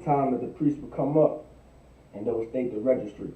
time that the priest would come up and they would state the registry.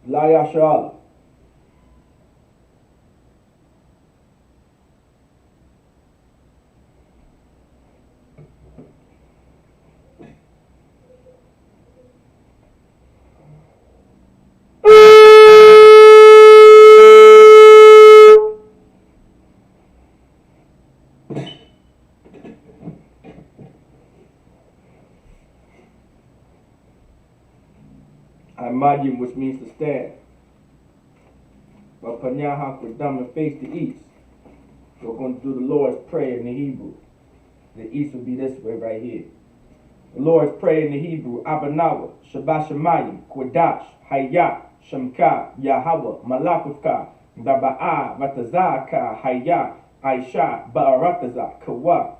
La Yasha'Allah. Imadim, which means to stand. But Panyaha Kodam and face the east. We're going to do the Lord's Prayer in the Hebrew. The east will be this way right here. The Lord's Prayer in the Hebrew. Abanawa, Shabashamayim, Kodash, Hayya, Shamka, Yahweh, Malakufka, Daba'a, Vatazaka, Hayya, Aisha, Ba'arataza, Kawa,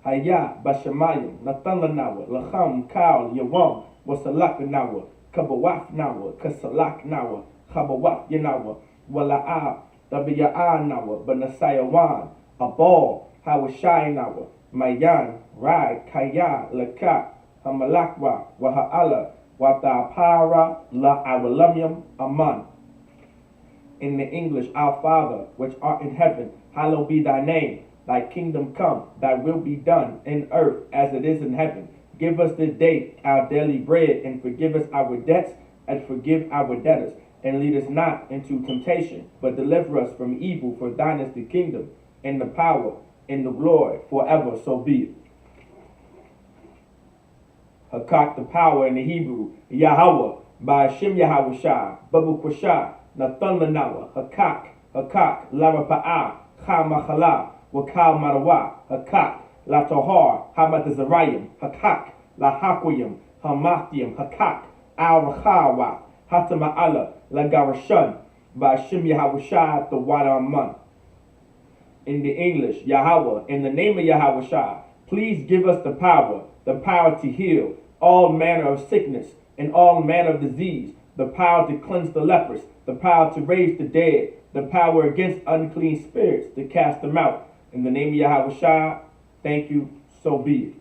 Hayya, Bashamayim, Natanlanawa, Lacham, Kal, Yawam, Wasalakanawa, Kabawaf Nawa, Kasalak Nawa, Kabawaf Yanawa, Wala'a, Tabiya'a Nawa, Banasayawan, Abal, Hawashai Nawa, Mayan, Rai, Kaya, Laka, Hamalakwa, Waha'ala, Watapara, La Awalamyam, Aman. In the English, Our Father, which art in heaven, hallowed be thy name. Thy kingdom come, thy will be done in earth as it is in heaven. Give us this day our daily bread, and forgive us our debts, and forgive our debtors. And lead us not into temptation, but deliver us from evil. For thine is the kingdom, and the power, and the glory, forever. So be it. Hakak, the power in the Hebrew. Yahweh, by Hashem Yahweh Shah, Babu Kwashah, Nathan Lanawa. Hakak, Hakak, Larapa'a, Chamachala, Wakal Marawa. Hakak, La Tohar, Hamadazarayim, Hakak, La Hakoyim, Hamathiim, Hakak, Al Rachawa, Hatama'ala, La Garashan, by Shim Yahawashah, the Wadaman. In the English, Yahweh, in the name of Yahawashah, please give us the power to heal all manner of sickness and all manner of disease, the power to cleanse the lepers, the power to raise the dead, the power against unclean spirits, to cast them out. In the name of Yahawashah, thank you, so be it.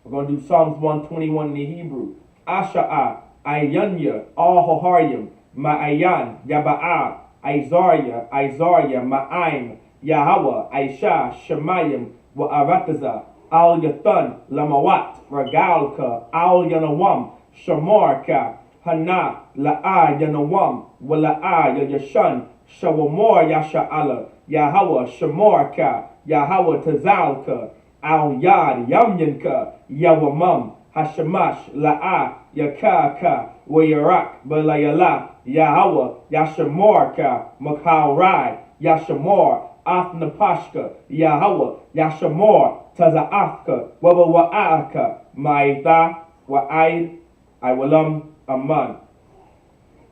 We're going to do Psalms 121 in the Hebrew. Asha'a, Ayanya, Al Hoharyim, Ma'ayan, Yaba'a, Aizarya, Ma'aim, Yahweh, Aisha, Shemayim, Wa'arataza, Al Yathan, Lamawat, Ragalka, Al Yanawam, Shamarka, Hana, La'a Yanawam, Wala'a Yashan, Shawamor Yasha'ala, Yahweh Shamarka, Yahweh Tazalka, Al Yad Yamyanka, Yawamam, Hashamash, La'a, Yakaka, Wayarak, Balayala, Yahweh, Yashamarka, Makal Rai, Yashamor, Afnapashka, Yahweh, Yashamor, Taza'afka, Wabawa'aka, Maida, Wa'aid, Iwalam, Aman.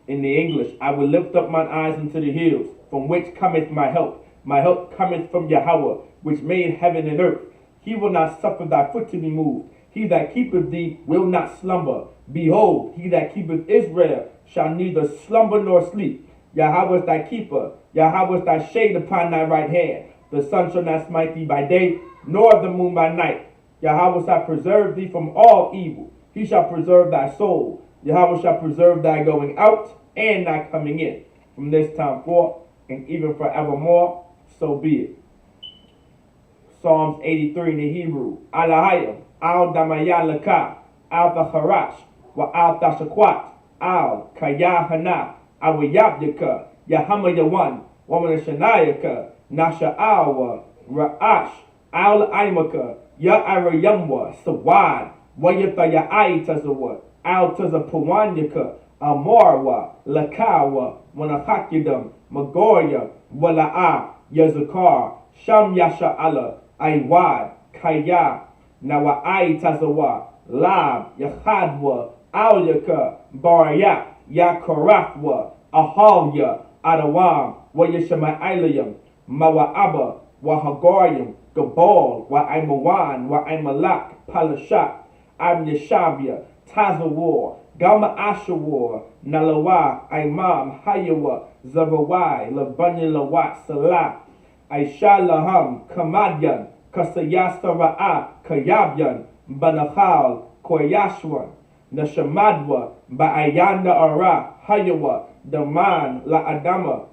In the English, I will lift up mine eyes unto the hills, from which cometh my help. My help cometh from Yahweh, which made heaven and earth. He will not suffer thy foot to be moved. He that keepeth thee will not slumber. Behold, he that keepeth Israel shall neither slumber nor sleep. Yahweh is thy keeper. Yahweh is thy shade upon thy right hand. The sun shall not smite thee by day, nor the moon by night. Yahweh shall preserve thee from all evil. He shall preserve thy soul. Yahweh shall preserve thy going out and thy coming in, from this time forth and even forevermore. So be it. Psalms 83 in the Hebrew. Alahayim, al damayalaka, al tacharash, wa al tashakwat, al kayahana, awayabyaka, Yahama Yawan, Woman Shanayaka, Nasha'awa, Ra'ash, Al Imaka, Ya Arayamwa, Sawad, Wayata Ya'ai Tazawa, Al Tazapawanyaka, Amarwa, Lakawa, Wanahakidam, Magoya, Wala'a, Yazakar, Sham Yasha'ala, Aiwad, Kaya, Nawa'ai Tazawa, Lab, Yahadwa, Alyaka, Baryak, Yakarafwa, Ahalya, Adawam, Wayashamailayam, Mawa'aba, Wahagarium, Gabal, Wa'aimawan, Wa'aimalak, Palashat, Am Yashabia, Tazawar, Gama Ashawar, Nalawa, Imam, Hayawa, Zavawai, Labanya Lawat, Salah, Aisha Laham, Kamadyan, Kasayasara'a, Kayabyan, Banachal, Koyashwan, Nashamadwa, Ba'ayanda Ara, Hayawa, Daman, La Adama,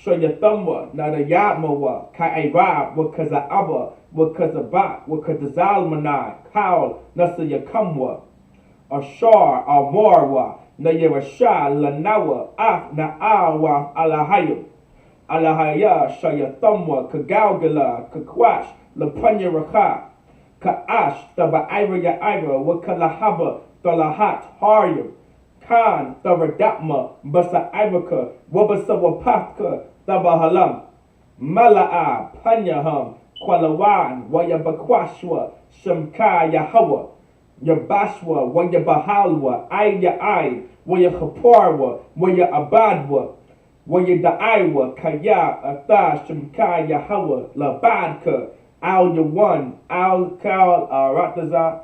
Shoyathumwa, Nadayatmawa, Ka'ira, Wakaza'aba, Wakazabat, Wakazalmanai, Kaul, Nasayakamwa, Ashar, Almarwa, Nayarasha, Lanawa, Af, Na'awa, Alahayim, Alahaya, Shayathumwa, Kagalgala, Kakwash, Lapanya Raka, Ka'ash, Taba'ira Ya'ira, Wakalahaba, Talahat, Haryam, Khan, Tharadapma, Basa Iraka, Wabasawapatka, Thabahalam, Mala'a, Panyaham, Kwalawan, Wayabakwashwa, Shamka Yahawa, Yabashwa, Wayabahalwa, Ai, Wayahaparwa, Wayabadwa, Wayadaiwa, Kaya, Atha, Shamka Yahawa, Labadka, Al Yawan, Al Kal, Rataza,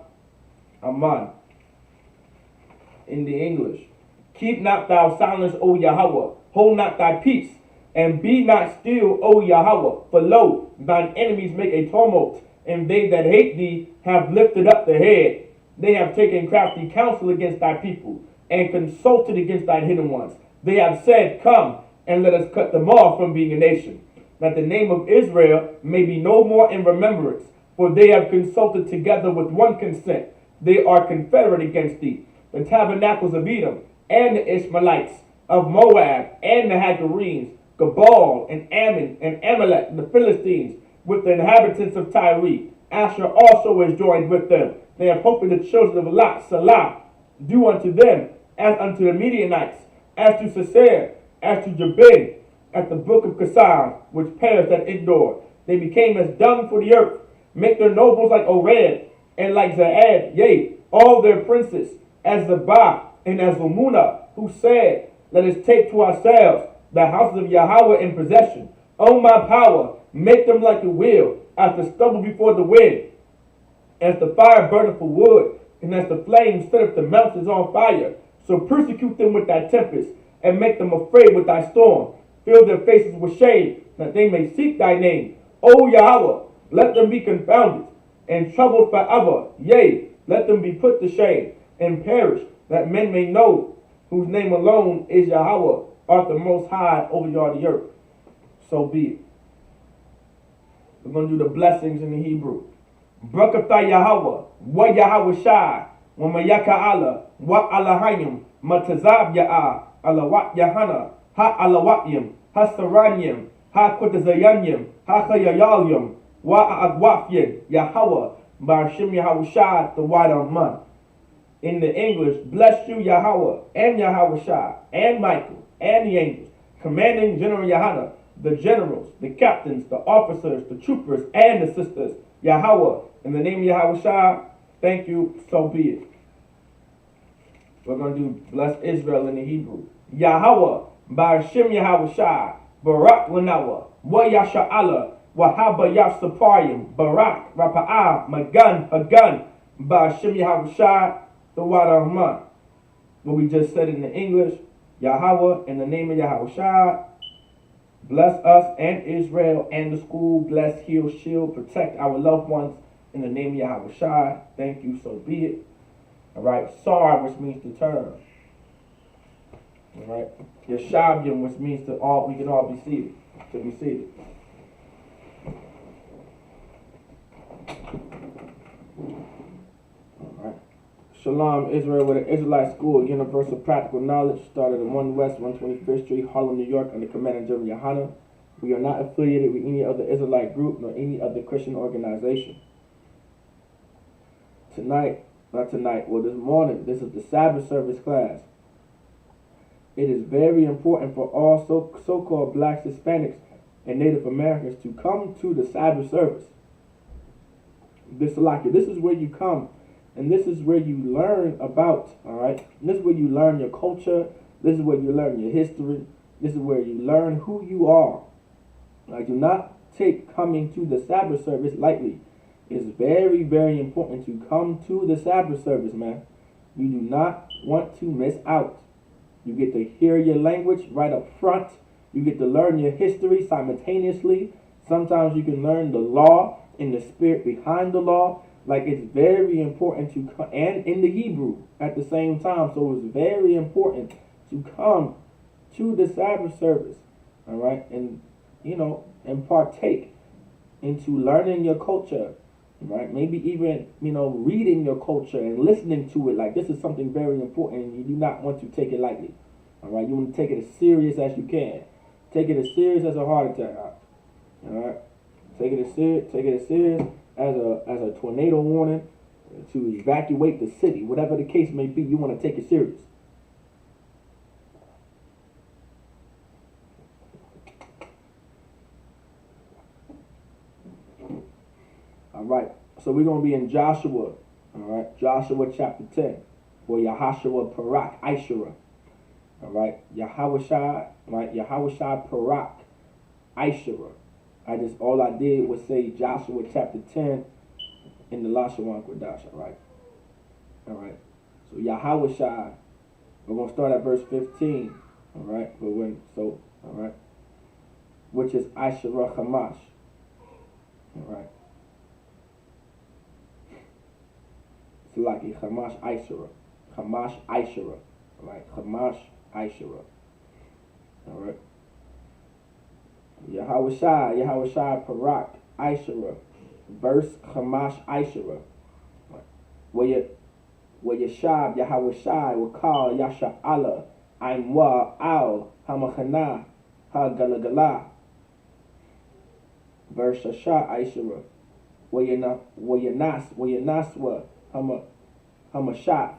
Aman. In the English, keep not thou silence, O Yahweh, hold not thy peace, and be not still, O Yahweh, for lo, thine enemies make a tumult, and they that hate thee have lifted up the head. They have taken crafty counsel against thy people, and consulted against thine hidden ones. They have said, come, and let us cut them off from being a nation, that the name of Israel may be no more in remembrance, for they have consulted together with one consent. They are confederate against thee. The tabernacles of Edom, and the Ishmaelites, of Moab, and the Hagarenes, Gabal, and Ammon, and Amalek, the Philistines, with the inhabitants of Tyre. Asher also is joined with them. They have hope in the children of Lot, Salah. Do unto them, as unto the Midianites, as to Sisera, as to Jabin, at the brook of Kasar, which perished at Endor. They became as dung for the earth. Make their nobles like Ored, and like Zaad, yea, all their princes, as Zabah and as Umuna, who said, let us take to ourselves the houses of Yahweh in possession. O my power, make them like the wheel, as the stubble before the wind, as the fire burneth for wood, and as the flame setteth the mountains on fire. So persecute them with thy tempest, and make them afraid with thy storm. Fill their faces with shame, that they may seek thy name. O Yahweh, let them be confounded, and troubled forever. Yea, let them be put to shame, and perish, that men may know whose name alone is Yahweh, art the most high over all the earth. So be it. We're going to do the blessings in the Hebrew. Brakatha Yahweh, wa Yahweh Shai, wa Mayaka Allah, wa Alahayim, Matazab Ya'ah, Alawat Yahana, Ha Alawatyim, Ha Saranyim, Ha Kutazayanyim, Ha Chayayalyim, wa Agwafyin, Yahweh, Barshim Yahweh Shai, the white on man. In the English, bless you Yahweh, and Yahweh Shai, and Michael, and the angels, commanding General Yahana, the generals, the captains, the officers, the troopers, and the sisters, Yahweh, in the name of Yahweh Shai, thank you, so be it. We're going to do bless Israel in the Hebrew. Yahweh, Barshim Yahweh Shai, Barak Lanawa, Wa Yasha'ala, Wahaba Yasapayim, Barak, Rapa'ah, Magan, Hagan, Barshim Yahweh Shai, the water of man. What we just said in the English, Yahweh, in the name of Yahweh Shai, bless us and Israel and the school, bless, heal, shield, protect our loved ones in the name of Yahweh Shai. Thank you, so be it. All right, Sar, which means to turn. All right, Yeshabium, which means to all, we can all be seated, to be seated. All right, Shalom, Israel, with an Israelite school, universal practical knowledge, started in 1 West, 125th Street, Harlem, New York, under Command and General Yohana. We are not affiliated with any other Israelite group nor any other Christian organization. This morning, this is the Sabbath service class. It is very important for all so-called blacks, Hispanics, and Native Americans to come to the Sabbath service. This is where you come, and this is where you learn about, all right? This is where you learn your culture. This is where you learn your history. This is where you learn who you are. I do not take coming to the Sabbath service lightly. It's very, very important to come to the Sabbath service, man. You do not want to miss out. You get to hear your language right up front. You get to learn your history simultaneously. Sometimes you can learn the law and the spirit behind the law. Like, it's very important to come, and in the Hebrew at the same time. So it's very important to come to the Sabbath service, all right, and and partake into learning your culture, right? Maybe even reading your culture and listening to it. Like, this is something very important, and you do not want to take it lightly, all right? You want to take it as serious as you can. Take it as serious as a heart attack, all right? Take it as serious as a tornado warning to evacuate the city. Whatever the case may be, you want to take it serious. All right, so we're going to be in Joshua, all right, Joshua chapter 10, or Yahashua Parak Ishara, all right, Yahawashai, right, Yahawashai Parak Ishara. All I did was say Joshua chapter 10 in the Lashawan Kodash, all right, so Yahawashai, we're going to start at verse 15, all right, all right, which is Ishara Hamash, all right. It's like a Hamash Ishara. Right? Hamash Ishara. Alright. Yahawashai Parak Ishara. Verse Hamash Ishara. Where Yashab Yahawashai will call Yasha Allah Aimwa Al Hamachana Ha Galagala. Verse Shasha Ishara. Where Yanaswa Hamashaf,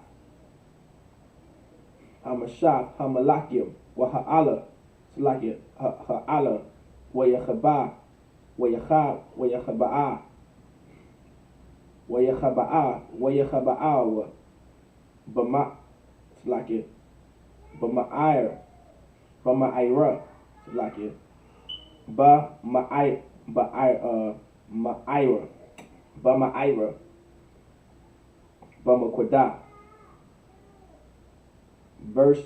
Hamalakim, wa Ha'ala, Salakia, Ha'ala, wa Yachabah, wa Yachaba'ah, Bama, Salakia, Bama'ira, Salakia, Bama'ira, Bamakodah. Verse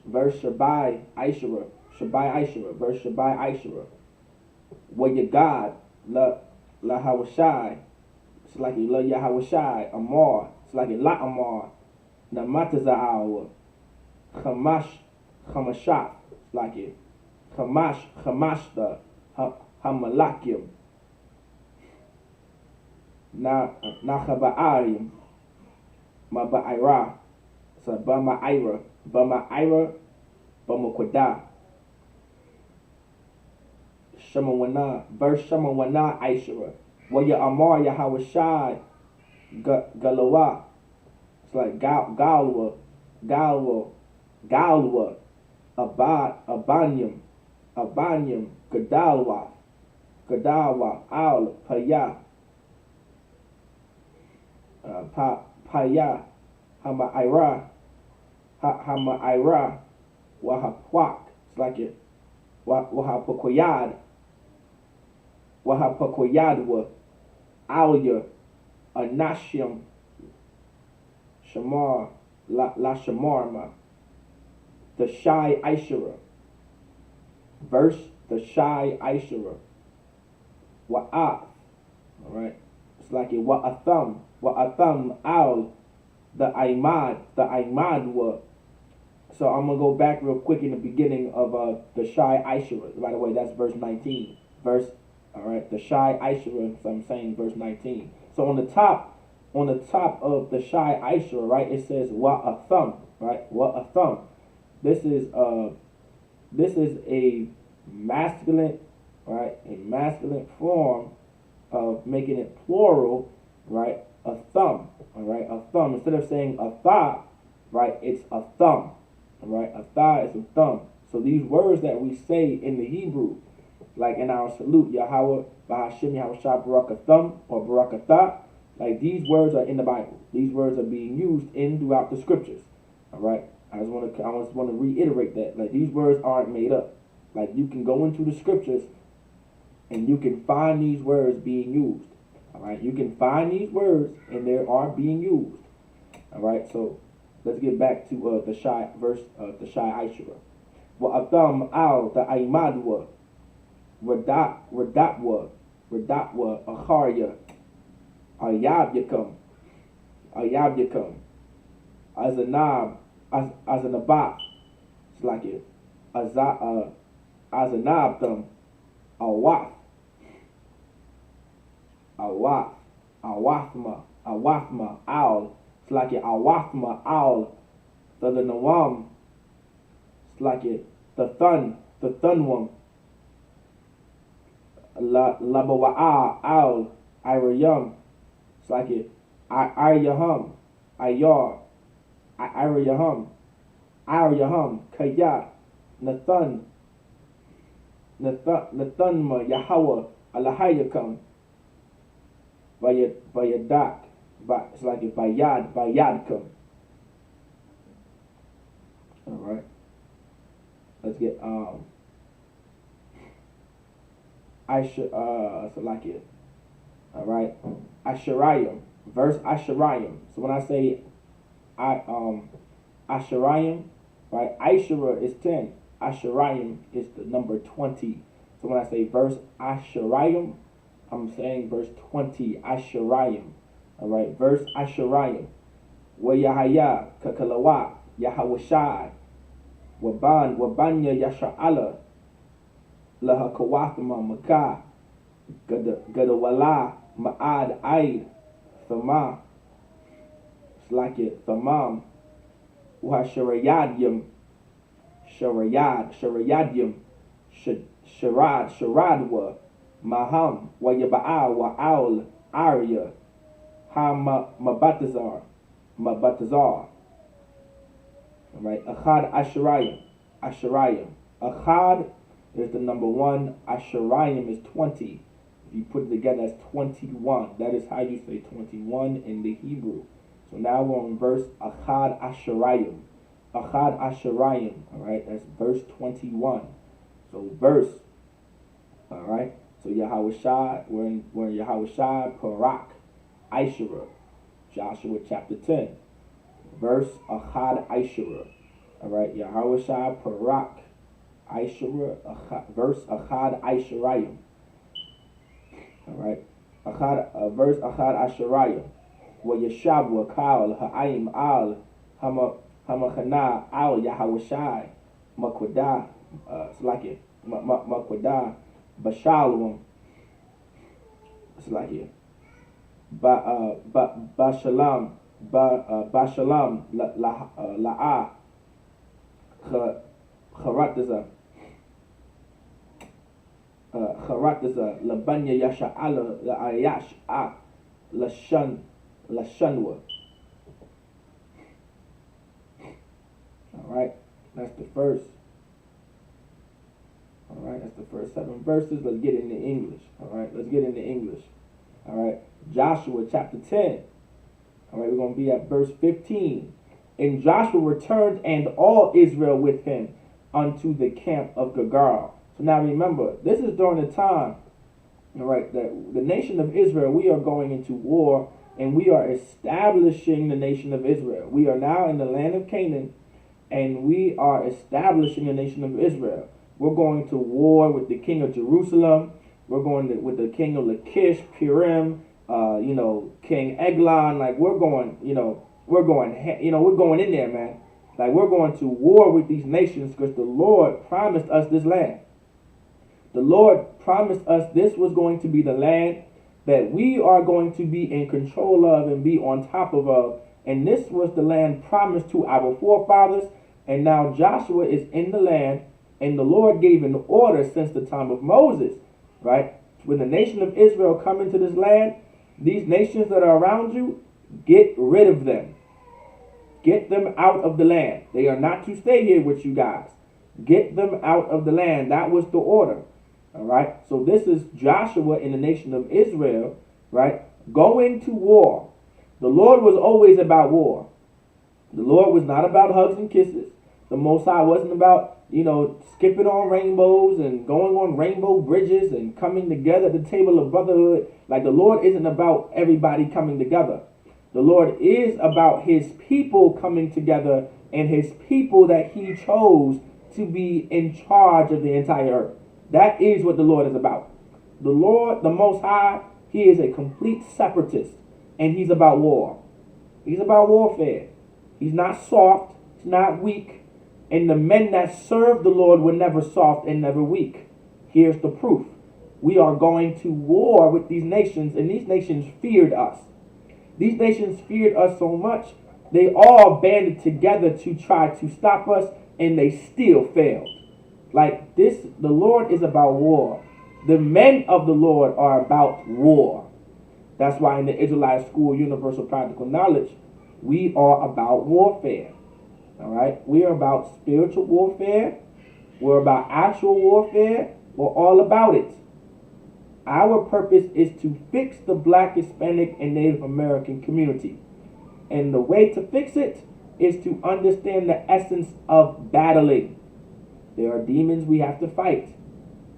Shabai Ishara. Verse Shabai Ishara. Where your God la Hawashai. It's like you love Yahawashai Amar. It's like La Amar. Namataza'awa. Hamashah. It's like it. Hamashta. Hamalakim. Nachaba'arim. Maba'ira. So Bama'ira. Bamakodah. Shemawana. Verse Shemawana Ishara. Where your Amar Yahawashai Galawa. It's like Galwa. Abanyam. Gadalwa. Al Paya. Paya, Hama'ira, Wahapwak, it's like it, Wahapokoyad, Alya, Anashim, Shamar, La Shamarma, the Shai Ishara, verse, the Shai Ishara, Wa'af, all right, it's like it, Wa'atham al the Aimad were. So I'm gonna go back real quick in the beginning of the Shai Ishara. By the way, that's verse 19. All right, the Shai Ishara, so I'm saying verse 19. So on the top, on the top of the Shai Aishra, right, it says wa a thumb, right? Wa a thumb. This is a masculine, right? A masculine form of making it plural, right? A thumb, all right? A thumb. Instead of saying a thigh, right? It's a thumb, all right? A thigh is a thumb. So these words that we say in the Hebrew, like in our salute, Yahweh, Bahashim, Yahweh Shah, Barakathum, or Barakatah, like these words are in the Bible. These words are being used in throughout the scriptures, all right? I just want to reiterate that. Like, these words aren't made up. Like, you can go into the scriptures and you can find these words being used. All right, you can find these words and they are being used. All right, so let's get back to the Shai verse, the Shai Aishra. Wa atham al the aimadwa, radatwa, acharya, ayabyakam, azanab, azanabat, it's like it, azanabdam, awaf, awafma, al, it's like it, awafma, al, the nawam, it's like it, the thunwam, labawa'a, al, irayam, it's like it, iryahum, ayar, iryahum, kaya, nathan, Nathanma Yahweh Alahayakam Bayadak, it's like a Bayadkam. Alright. Let's get so like it. Alright. Asherayim. Verse Asherayim. So when I say Asherayim, right, Asherah is 10. Asherayim is the number 20. So when I say verse Asherayim, I'm saying verse 20. Asherayim. Alright, verse Asherayim. Wa Yahaya Kakalawa Yahawashai Wabanya Yasha'ala Laha Kawathama Makah Gadawala Ma'ad Aid Thama. It's like it, Thamam Wahasharayadyam Sharayadyam Sharadwa Maham Wayaba'a Wa'al Arya Mabatazar. Alright, Achad Asherayim. Achad is the number 1, Asherayim is 20. If you put it together, that's 21. That is how you say 21 in the Hebrew. So now we're on verse Achad Asherayim. Achad Asherayim, alright, that's verse 21. So verse, alright, so Yahweh Shai, we're in Yahweh Shai, Parak, Aishra, Joshua chapter 10. Verse Achad Aishra, alright, Yahweh Shai, Parak, Aishra, verse Achad Aishrayim. Alright, verse Achad Asherayim. Wa Yeshab wa Kal Ha'ayim al Hamachana al Yahawashai Makwada, it's like it, Makwada Bashalom, it's like it, Bashalam La'a Charataza Labanya Yasha'ala La'ayash'a Lashanwa. Alright, that's the first. Alright, that's the first 7 verses. Let's get into English. Alright, let's get into English. Alright, Joshua chapter 10. Alright, we're going to be at verse 15. And Joshua returned and all Israel with him unto the camp of Gilgal. So now remember, this is during the time, alright, that the nation of Israel, we are going into war and we are establishing the nation of Israel. We are now in the land of Canaan and we are establishing the nation of Israel. We're going to war with the king of Jerusalem. We're going with the king of Lachish, Purim, King Eglon. Like we're going in there, man. Like we're going to war with these nations because the Lord promised us this land. The Lord promised us this was going to be the land that we are going to be in control of and be on top of. And this was the land promised to our forefathers. And now Joshua is in the land, and the Lord gave an order since the time of Moses, right? When the nation of Israel come into this land, these nations that are around you, get rid of them. Get them out of the land. They are not to stay here with you guys. Get them out of the land. That was the order. All right. So this is Joshua in the nation of Israel, right? Going to war. The Lord was always about war. The Lord was not about hugs and kisses. The Most High wasn't about, skipping on rainbows and going on rainbow bridges and coming together at the table of brotherhood. Like, the Lord isn't about everybody coming together. The Lord is about his people coming together, and his people that he chose to be in charge of the entire earth. That is what the Lord is about. The Lord, the Most High, he is a complete separatist, and he's about war. He's about warfare. He's not soft. He's not weak. And the men that serve the Lord were never soft and never weak. Here's the proof. We are going to war with these nations, and these nations feared us. These nations feared us so much, they all banded together to try to stop us, and they still failed. Like this, the Lord is about war. The men of the Lord are about war. That's why in the Israelite School, Universal Practical Knowledge, we are about warfare. All right? We are about spiritual warfare. We're about actual warfare. We're all about it. Our purpose is to fix the Black, Hispanic, and Native American community. And the way to fix it is to understand the essence of battling. There are demons we have to fight.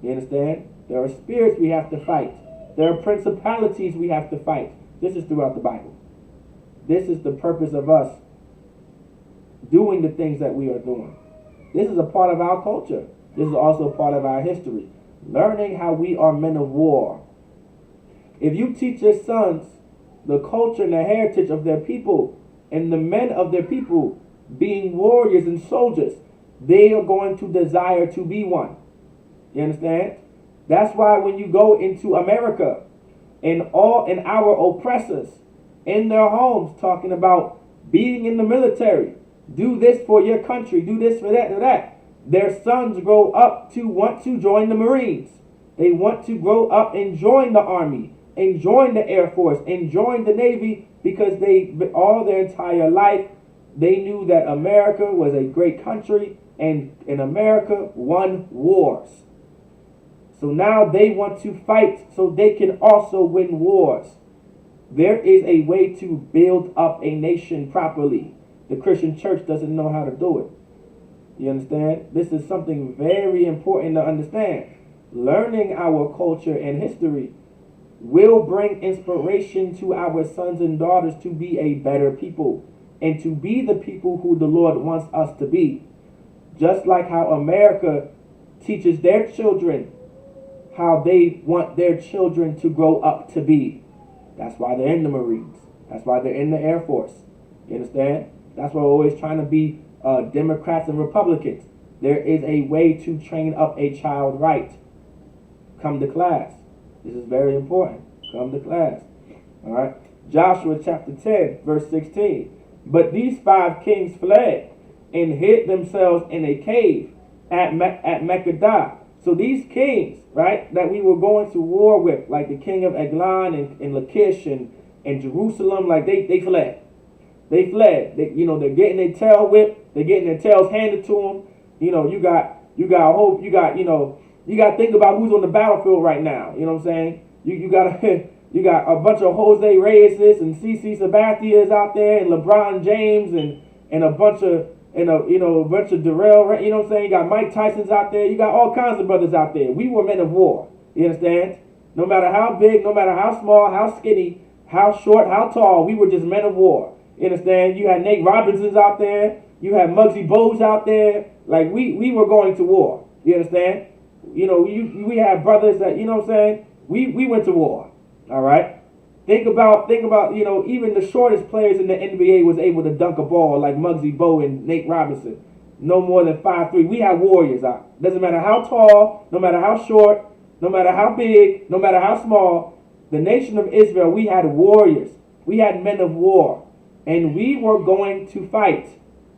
You understand? There are spirits we have to fight. There are principalities we have to fight. This is throughout the Bible. This is the purpose of us doing the things that we are doing. This is a part of our culture. This is also a part of our history. Learning how we are men of war. If you teach your sons the culture and the heritage of their people, and the men of their people being warriors and soldiers, they are going to desire to be one. You understand? That's why when you go into America, and our oppressors in their homes talking about being in the military, do this for your country, do this for that, do that. Their sons grow up to want to join the Marines. They want to grow up and join the Army, and join the Air Force, and join the Navy, because they, all their entire life, they knew that America was a great country, and in America won wars. So now they want to fight so they can also win wars. There is a way to build up a nation properly. The Christian church doesn't know how to do it. You understand? This is something very important to understand. Learning our culture and history will bring inspiration to our sons and daughters to be a better people, and to be the people who the Lord wants us to be. Just like how America teaches their children how they want their children to grow up to be. That's why they're in the Marines. That's why they're in the Air Force. You understand? That's why we're always trying to be Democrats and Republicans. There is a way to train up a child right. Come to class. This is very important. Come to class. All right. Joshua chapter 10, verse 16. But these 5 kings fled and hid themselves in a cave at Mekkedah. So these kings, right, that we were going to war with, like the king of Eglon and Lachish and Jerusalem, like they fled. They fled. They're getting their tail whipped. They're getting their tails handed to them. You got to think about who's on the battlefield right now. You know what I'm saying? You got a bunch of Jose Reyes and CC Sabathias out there, and LeBron James and a bunch of Darrell, you know what I'm saying? You got Mike Tyson's out there. You got all kinds of brothers out there. We were men of war. You understand? No matter how big, no matter how small, how skinny, how short, how tall, we were just men of war. You understand? You had Nate Robinsons out there. You had Muggsy Bogues out there. Like, we were going to war. You understand? We had brothers that, you know what I'm saying? We went to war. All right? Think about, even the shortest players in the NBA was able to dunk a ball like Muggsy Bogues and Nate Robinson. No more than 5'3". We had warriors out. Doesn't matter how tall, no matter how short, no matter how big, no matter how small, The nation of Israel, we had warriors. We had men of war. And we were going to fight.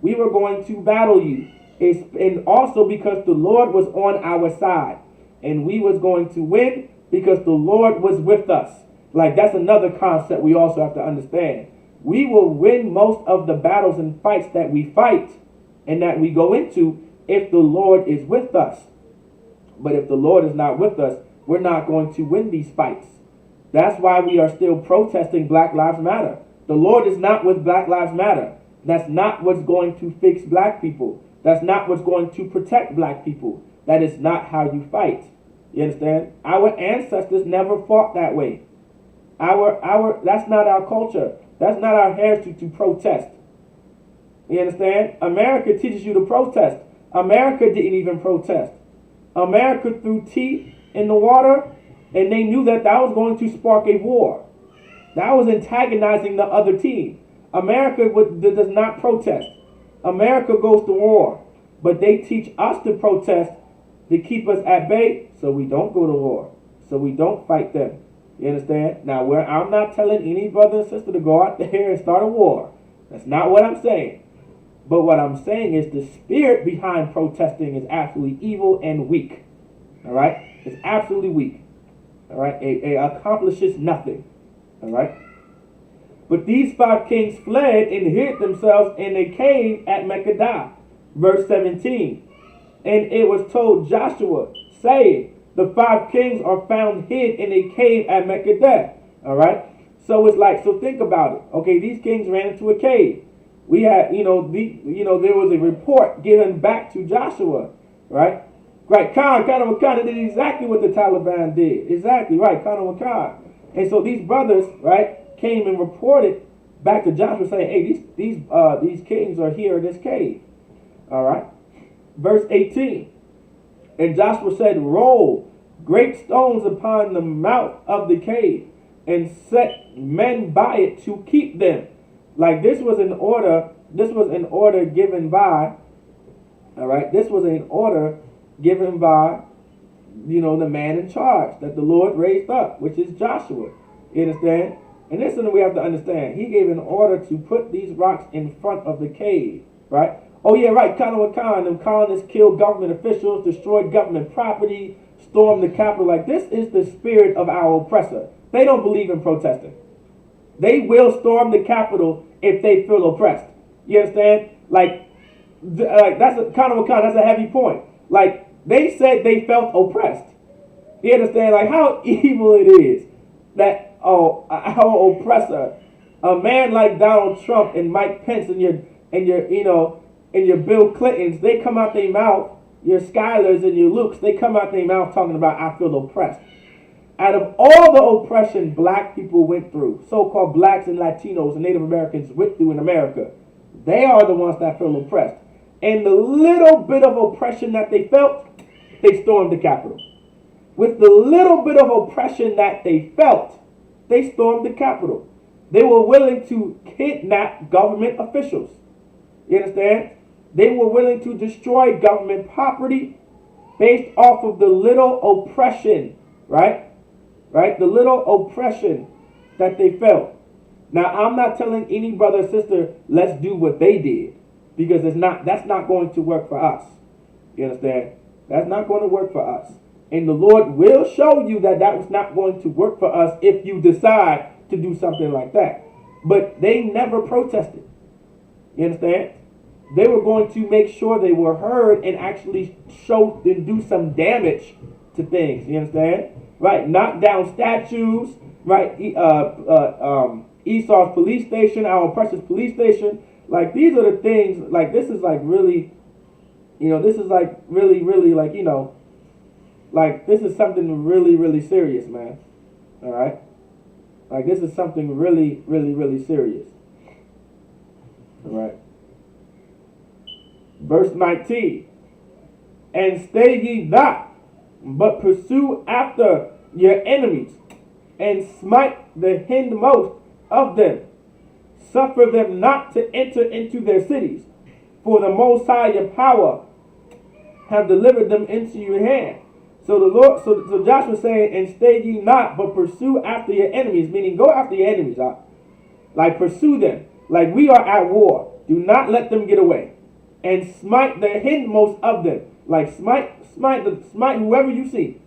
We were going to battle you. And also because the Lord was on our side. And we was going to win because the Lord was with us. Like, that's another concept we also have to understand. We will win most of the battles and fights that we fight and that we go into if the Lord is with us. But if the Lord is not with us, we're not going to win these fights. That's why we are still protesting Black Lives Matter. The Lord is not with Black Lives Matter. That's not what's going to fix black people. That's not what's going to protect black people. That is not how you fight. You understand? Our ancestors never fought that way. That's not our culture. That's not our heritage to protest. You understand? America teaches you to protest. America didn't even protest. America threw tea in the water, and they knew that that was going to spark a war. That was antagonizing the other team. America does not protest. America goes to war. But they teach us to protest to keep us at bay so we don't go to war. So we don't fight them. You understand? Now, I'm not telling any brother and sister to go out there and start a war. That's not what I'm saying. But what I'm saying is the spirit behind protesting is absolutely evil and weak. All right? It's absolutely weak. All right? It accomplishes nothing. All right? But these 5 kings fled and hid themselves in a cave at Mekkedah. Verse 17. And it was told Joshua, saying, the 5 kings are found hid in a cave at Mekkedah. All right? So it's like, so think about it. Okay, these kings ran into a cave. We had, there was a report given back to Joshua, right? Right, Khan did exactly what the Taliban did. Exactly, right, Khan. And so these brothers, right, came and reported back to Joshua saying, hey, these kings are here in this cave. All right. Verse 18. And Joshua said, roll great stones upon the mouth of the cave and set men by it to keep them. Like this was an order given by, all right, this was an order given by, the man in charge that the Lord raised up, which is Joshua. You understand? And this is what we have to understand. He gave an order to put these rocks in front of the cave, right? Oh yeah, right, them colonists killed government officials, destroyed government property, stormed the Capitol. Like this is the spirit of our oppressor. They don't believe in protesting. They will storm the Capitol if they feel oppressed. You understand? Like that's a heavy point. Like they said they felt oppressed. You understand? Like how evil it is that our oppressor, a man like Donald Trump and Mike Pence and your Bill Clintons, they come out their mouth, your Schylers and your Lukes, they come out their mouth talking about I feel oppressed. Out of all the oppression black people went through, so-called blacks and Latinos and Native Americans went through in America, they are the ones that feel oppressed. And the little bit of oppression that they felt, they stormed the Capitol. With the little bit of oppression that they felt, they stormed the Capitol. They were willing to kidnap government officials. You understand? They were willing to destroy government property based off of the little oppression, right? Right? The little oppression that they felt. Now, I'm not telling any brother or sister, let's do what they did. Because that's not going to work for us. You understand? That's not going to work for us. And the Lord will show you that was not going to work for us if you decide to do something like that. But they never protested. You understand? They were going to make sure they were heard and actually show and do some damage to things. You understand? Right? Knock down statues. Right? Esau's police station, our oppressor's police station. Like these are the things. Like this is like really, this is like really, really like like this is something really, really serious, man. All right? Like this is something really, really, really serious. All right? Verse 19. And stay ye not, but pursue after your enemies, and smite the hindmost of them. Suffer them not to enter into their cities, for the Most High your power have delivered them into your hand. So the Lord, so Joshua saying, and stay ye not, but pursue after your enemies, meaning go after your enemies, like pursue them, like we are at war. Do not let them get away, and smite the hindmost of them, like smite whoever you see,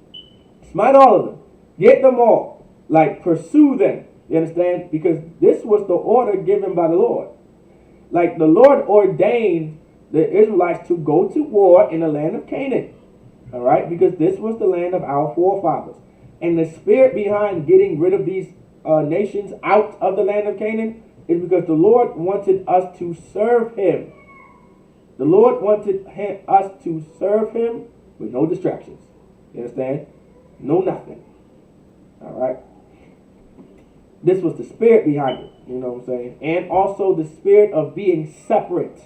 smite all of them, get them all, like pursue them. You understand? Because this was the order given by the Lord. Like the Lord ordained the Israelites to go to war in the land of Canaan. All right, because this was the land of our forefathers. And the spirit behind getting rid of these nations out of the land of Canaan is because the Lord wanted us to serve him. The Lord wanted us to serve him with no distractions. You understand? No nothing. All right. This was the spirit behind it. You know what I'm saying? And also the spirit of being separate.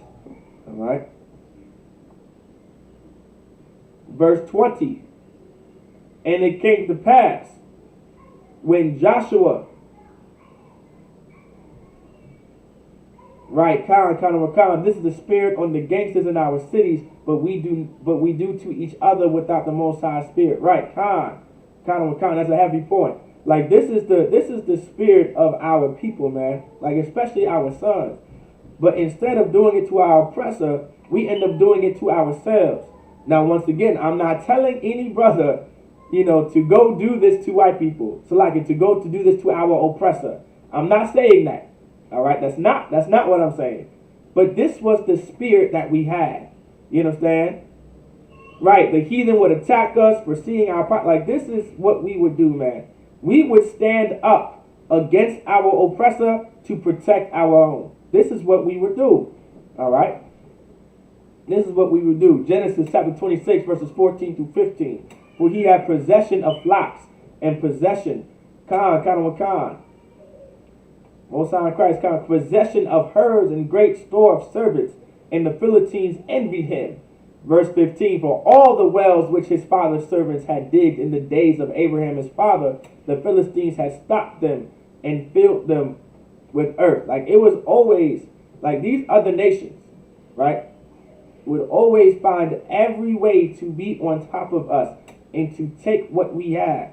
All right. Verse 20. And it came to pass when Joshua, right, this is the spirit on the gangsters in our cities, but we do to each other without the Most High Spirit. Right, that's a heavy point. Like this is the spirit of our people, man. Like especially our sons. But instead of doing it to our oppressor, we end up doing it to ourselves. Now, once again, I'm not telling any brother, to go do this to white people. So like to go to do this to our oppressor. I'm not saying that. All right, that's not what I'm saying. But this was the spirit that we had. You understand? Right, the heathen would attack us for seeing our part. Like this is what we would do, man. We would stand up against our oppressor to protect our own. This is what we would do. All right. This is what we would do. Genesis chapter 26, verses 14 through 15. For he had possession of flocks and possession. Most High Christ, possession of herds and great store of servants. And the Philistines envied him. Verse 15. For all the wells which his father's servants had digged in the days of Abraham his father, the Philistines had stopped them and filled them with earth. Like it was always, like these other nations, right, would always find every way to be on top of us and to take what we have.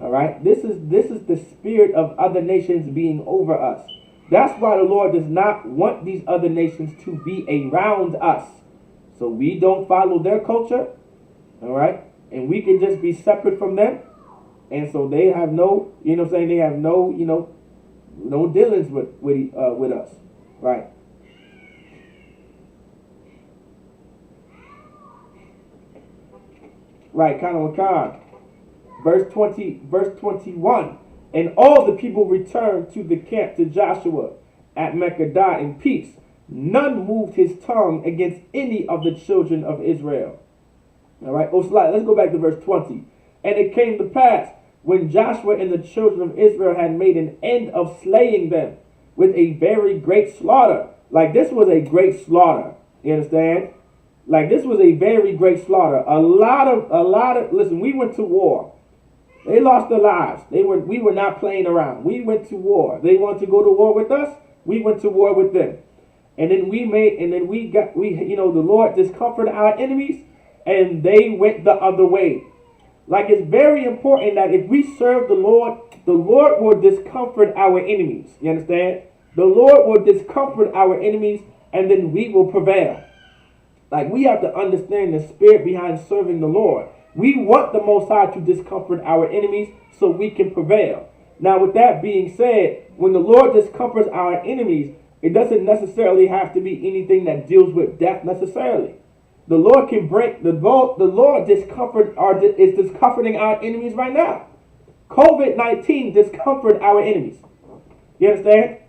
All right, this is the spirit of other nations being over us. That's why the Lord does not want these other nations to be around us, so we don't follow their culture. All right, and we can just be separate from them, and so they have no, they have no, no dealings with us, right? Right, verse 21. And all the people returned to the camp to Joshua at Mekkedah in peace. None moved his tongue against any of the children of Israel. All right, let's go back to verse 20. And it came to pass when Joshua and the children of Israel had made an end of slaying them with a very great slaughter. Like this was a great slaughter. You understand? Like this was a very great slaughter. A lot of listen, we went to war. They lost their lives. We were not playing around. We went to war. They wanted to go to war with us. We went to war with them. And then the Lord discomforted our enemies and they went the other way. Like it's very important that if we serve the Lord will discomfort our enemies. You understand? The Lord will discomfort our enemies and then we will prevail. Like we have to understand the spirit behind serving the Lord. We want the Most High to discomfort our enemies so we can prevail. Now with that being said, when the Lord discomforts our enemies, it doesn't necessarily have to be anything that deals with death necessarily. The Lord can break, the Lord is discomforting our enemies right now. COVID-19 discomfort our enemies. You understand?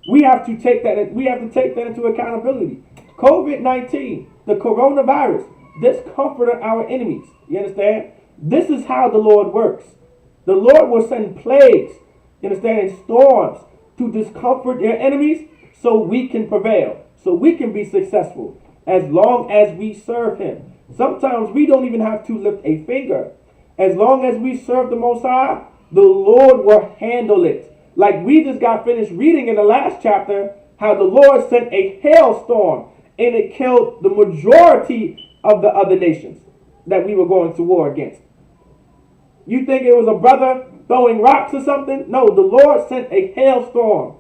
We have to take that into accountability. COVID-19, the coronavirus, discomforted our enemies. You understand? This is how the Lord works. The Lord will send plagues, you understand, and storms to discomfort your enemies so we can prevail, so we can be successful as long as we serve him. Sometimes we don't even have to lift a finger. As long as we serve the Most High, the Lord will handle it. Like we just got finished reading in the last chapter how the Lord sent a hailstorm and it killed the majority of the other nations that we were going to war against. You think it was a brother throwing rocks or something? No, the Lord sent a hailstorm,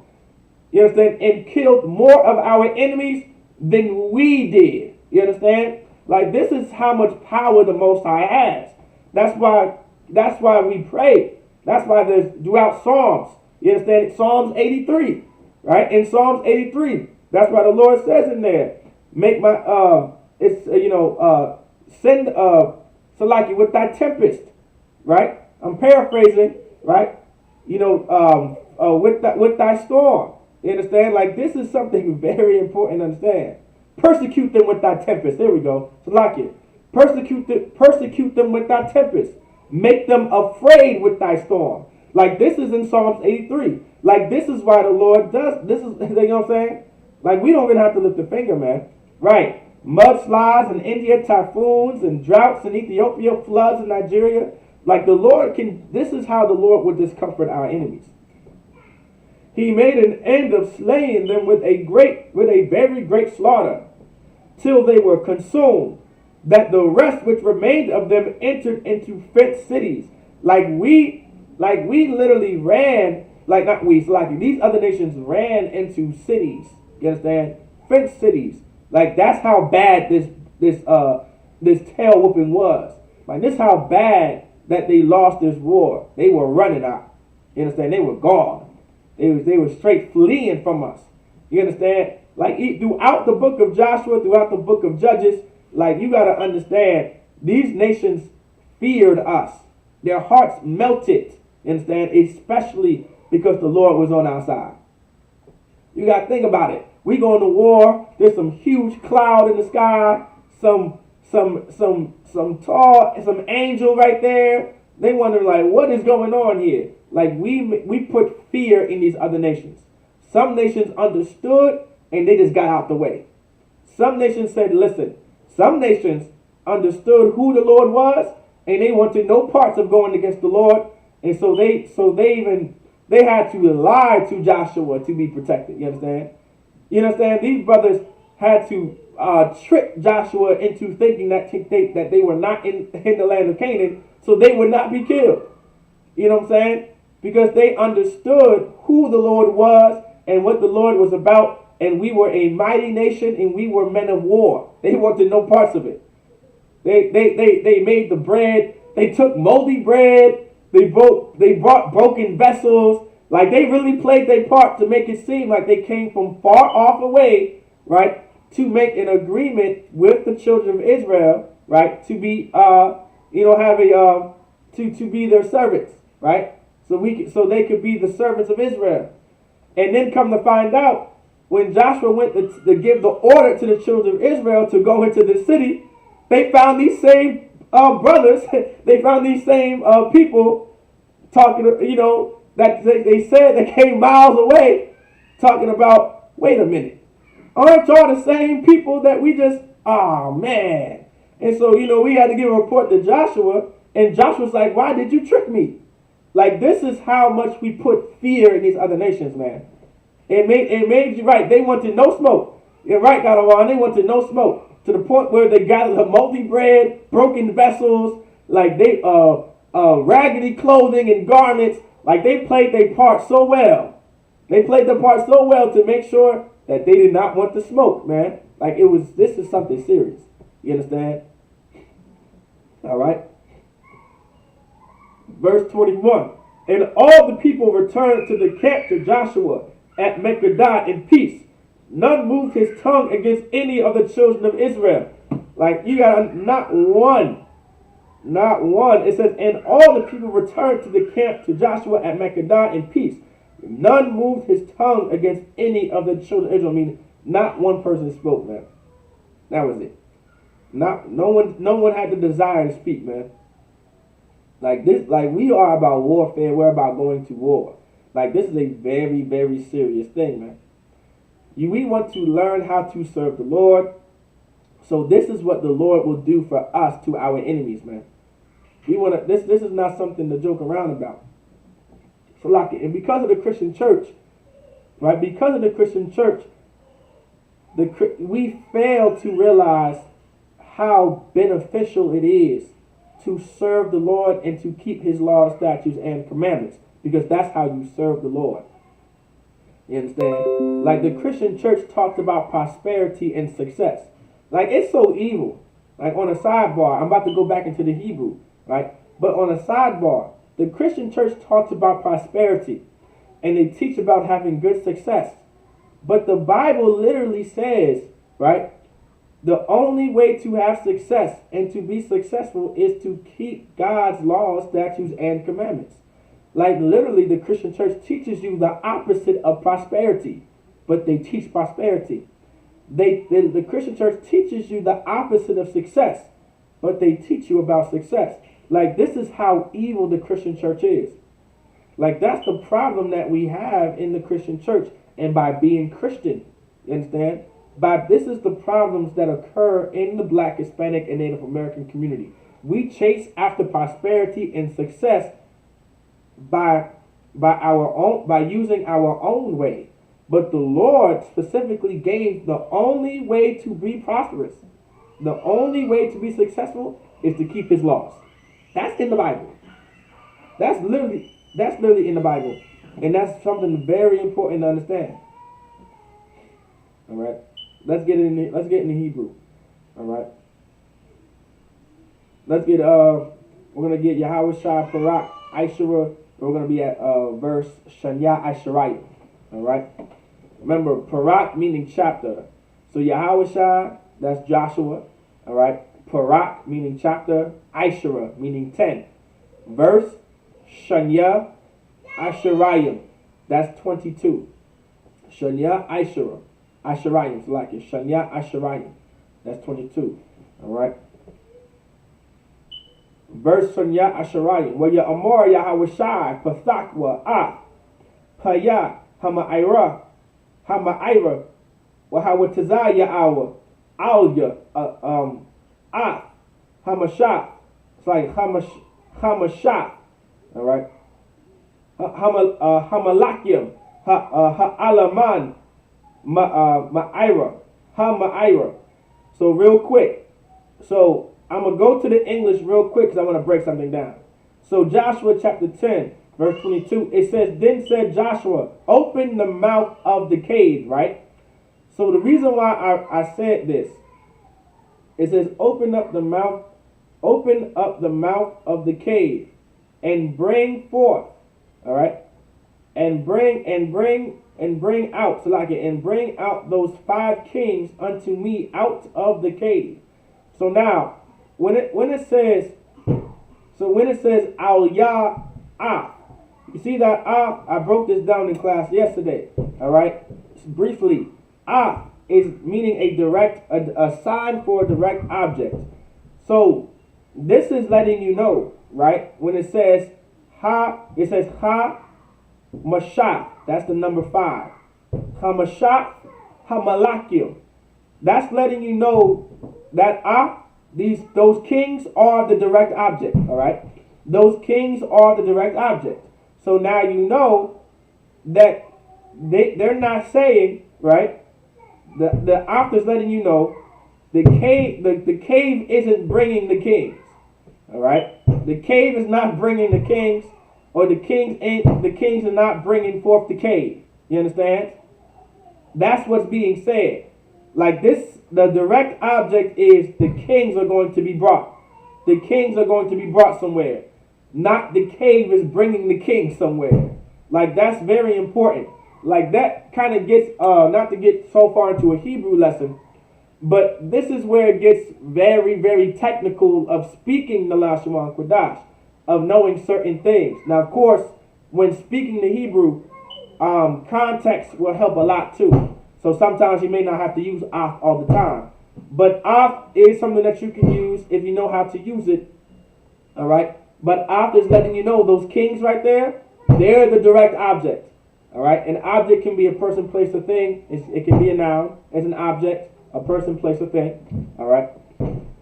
you understand, and killed more of our enemies than we did. You understand? Like, this is how much power the Most High has. That's why we pray. That's why there's throughout Psalms. You understand? Psalms 83, right? In Psalms 83, that's why the Lord says in there, make my send Salaki with thy tempest, right? I'm paraphrasing, right? With thy storm. You understand? Like, this is something very important to understand. Persecute them with thy tempest. There we go. Salaki. Persecute them with thy tempest. Make them afraid with thy storm. Like, this is in Psalms 83. Like, this is why the Lord does. This is, you know what I'm saying? Like, we don't even have to lift a finger, man. Right. Mudslides in India, typhoons and droughts in Ethiopia, floods in Nigeria. Like, the Lord can, this is how the Lord would discomfort our enemies. He made an end of slaying them with a very great slaughter, till they were consumed, that the rest which remained of them entered into fenced cities. Like we literally ran, like not we, so like these other nations ran into cities. You understand? Fenced cities. Like, that's how bad this tail whooping was. Like, this how bad that they lost this war. They were running out. You understand? They were gone. They were straight fleeing from us. You understand? Like, throughout the book of Joshua, throughout the book of Judges, like, you got to understand, these nations feared us. Their hearts melted. You understand? Especially because the Lord was on our side. You got to think about it. We going to war. There's some huge cloud in the sky. Some angel right there. They wondering, like, what is going on here? Like, we put fear in these other nations. Some nations understood and they just got out the way. Some nations said, listen. Some nations understood who the Lord was and they wanted no parts of going against the Lord. And so they had to lie to Joshua to be protected. You understand? You understand? These brothers had to trick Joshua into thinking that they were not in the land of Canaan, so they would not be killed. You know what I'm saying? Because they understood who the Lord was and what the Lord was about, and we were a mighty nation and we were men of war. They wanted no parts of it. They made the bread. They took moldy bread. They brought broken vessels. Like, they really played their part to make it seem like they came from far off away, right, to make an agreement with the children of Israel, right, to be, to be their servants, right, so they could be the servants of Israel. And then come to find out, when Joshua went to give the order to the children of Israel to go into the city, they found these same brothers, they found these same people talking, that they said they came miles away, talking about, wait a minute, aren't y'all the same people that we just, oh man. And so, we had to give a report to Joshua, and Joshua's like, why did you trick me? Like, this is how much we put fear in these other nations, man. It made you right. They wanted no smoke. You're right, God, they wanted no smoke. To the point where they gathered the moldy bread, broken vessels, like they raggedy clothing and garments. Like, they played their part so well. They played their part so well to make sure that they did not want the smoke, man. Like, this is something serious. You understand? All right. Verse 21. And all the people returned to the camp to Joshua at Mekkedah in peace. None moved his tongue against any of the children of Israel. Like, you got not one. Not one. It says, and all the people returned to the camp to Joshua at Mekkedah in peace. None moved his tongue against any of the children of Israel. I mean, not one person spoke, man. That was it. No one had the desire to speak, man. Like this, like, we are about warfare. We're about going to war. Like, this is a very, very serious thing, man. We want to learn how to serve the Lord. So this is what the Lord will do for us to our enemies, man. We want to. This is not something to joke around about. So, like, and because of the Christian church, right? Because of the Christian church, we fail to realize how beneficial it is to serve the Lord and to keep his laws, statutes, and commandments, because that's how you serve the Lord. You understand? Like the Christian church talks about prosperity and success. Like it's so evil. Like on a sidebar, I'm about to go back into the Hebrew, right? But on a sidebar, the Christian church talks about prosperity and they teach about having good success. But the Bible literally says, right, the only way to have success and to be successful is to keep God's laws, statutes, and commandments. Like literally the Christian church teaches you the opposite of prosperity, but they teach prosperity. The Christian church teaches you the opposite of success, but they teach you about success. Like this is how evil the Christian church is. Like that's the problem that we have in the Christian church and by being Christian. You understand? This is the problems that occur in the Black, Hispanic, and Native American community. We chase after prosperity and success by using our own way. But the Lord specifically gave the only way to be prosperous, the only way to be successful is to keep his laws. That's in the Bible. That's literally in the Bible. And that's something very important to understand. All right. Let's get into Hebrew. All right. We're going to get Yahweh Shai Parak Aishara. We're going to be at verse Shanya Aisharayim. All right. Remember, Parak meaning chapter. So Yahweh Shai, that's Joshua. All right. Parak meaning chapter. Aishara meaning 10. Verse Shanya Aisharayim. That's 22. Shanya Aishara. Aisharayim. So like it. Shanya Aisharayim. That's 22. All right. Verse Shanya Aisharayim. Where ya amor Yahweh Shai Pathakwa Ah Paya Hama'ira Hama'ira Wahawatazah Ya'awa Alya Ah Hamashah. It's like Hamashah. All right. Hamalakim Ha'alaman Ma'ira Hama'ira. So real quick. So I'm going to go to the English real quick because I want to break something down. So Joshua chapter 10, verse 22, it says, Then said Joshua, open the mouth of the cave, right? So the reason why I said this, it says, open up the mouth of the cave and bring forth, all right? And bring out, so like it, and bring out those 5 kings unto me out of the cave. So now, when it says al ya ah, you see that ah? I broke this down in class yesterday. All right, briefly, ah is meaning a sign for a direct object. So this is letting you know, right? When it says ha mashah. That's the number 5. Hamashah hamalakim. That's letting you know that those kings are the direct object, all right? Those kings are the direct object. So now you know that they're not saying, right? The author's letting you know the cave isn't bringing the kings, all right? The cave is not bringing the kings, or the kings are not bringing forth the cave. You understand? That's what's being said. Like this, the direct object is the kings are going to be brought. The kings are going to be brought somewhere. Not the cave is bringing the king somewhere. Like that's very important. Like that kind of gets, not to get so far into a Hebrew lesson, but this is where it gets very, very technical of speaking the Lashon Kodash, of knowing certain things. Now, of course, when speaking the Hebrew, context will help a lot too. So sometimes you may not have to use af all the time. But af is something that you can use if you know how to use it. All right? But af is letting you know those kings right there, they're the direct object. All right? An object can be a person, place, or thing. It can be a noun as an object, a person, place, or thing. All right?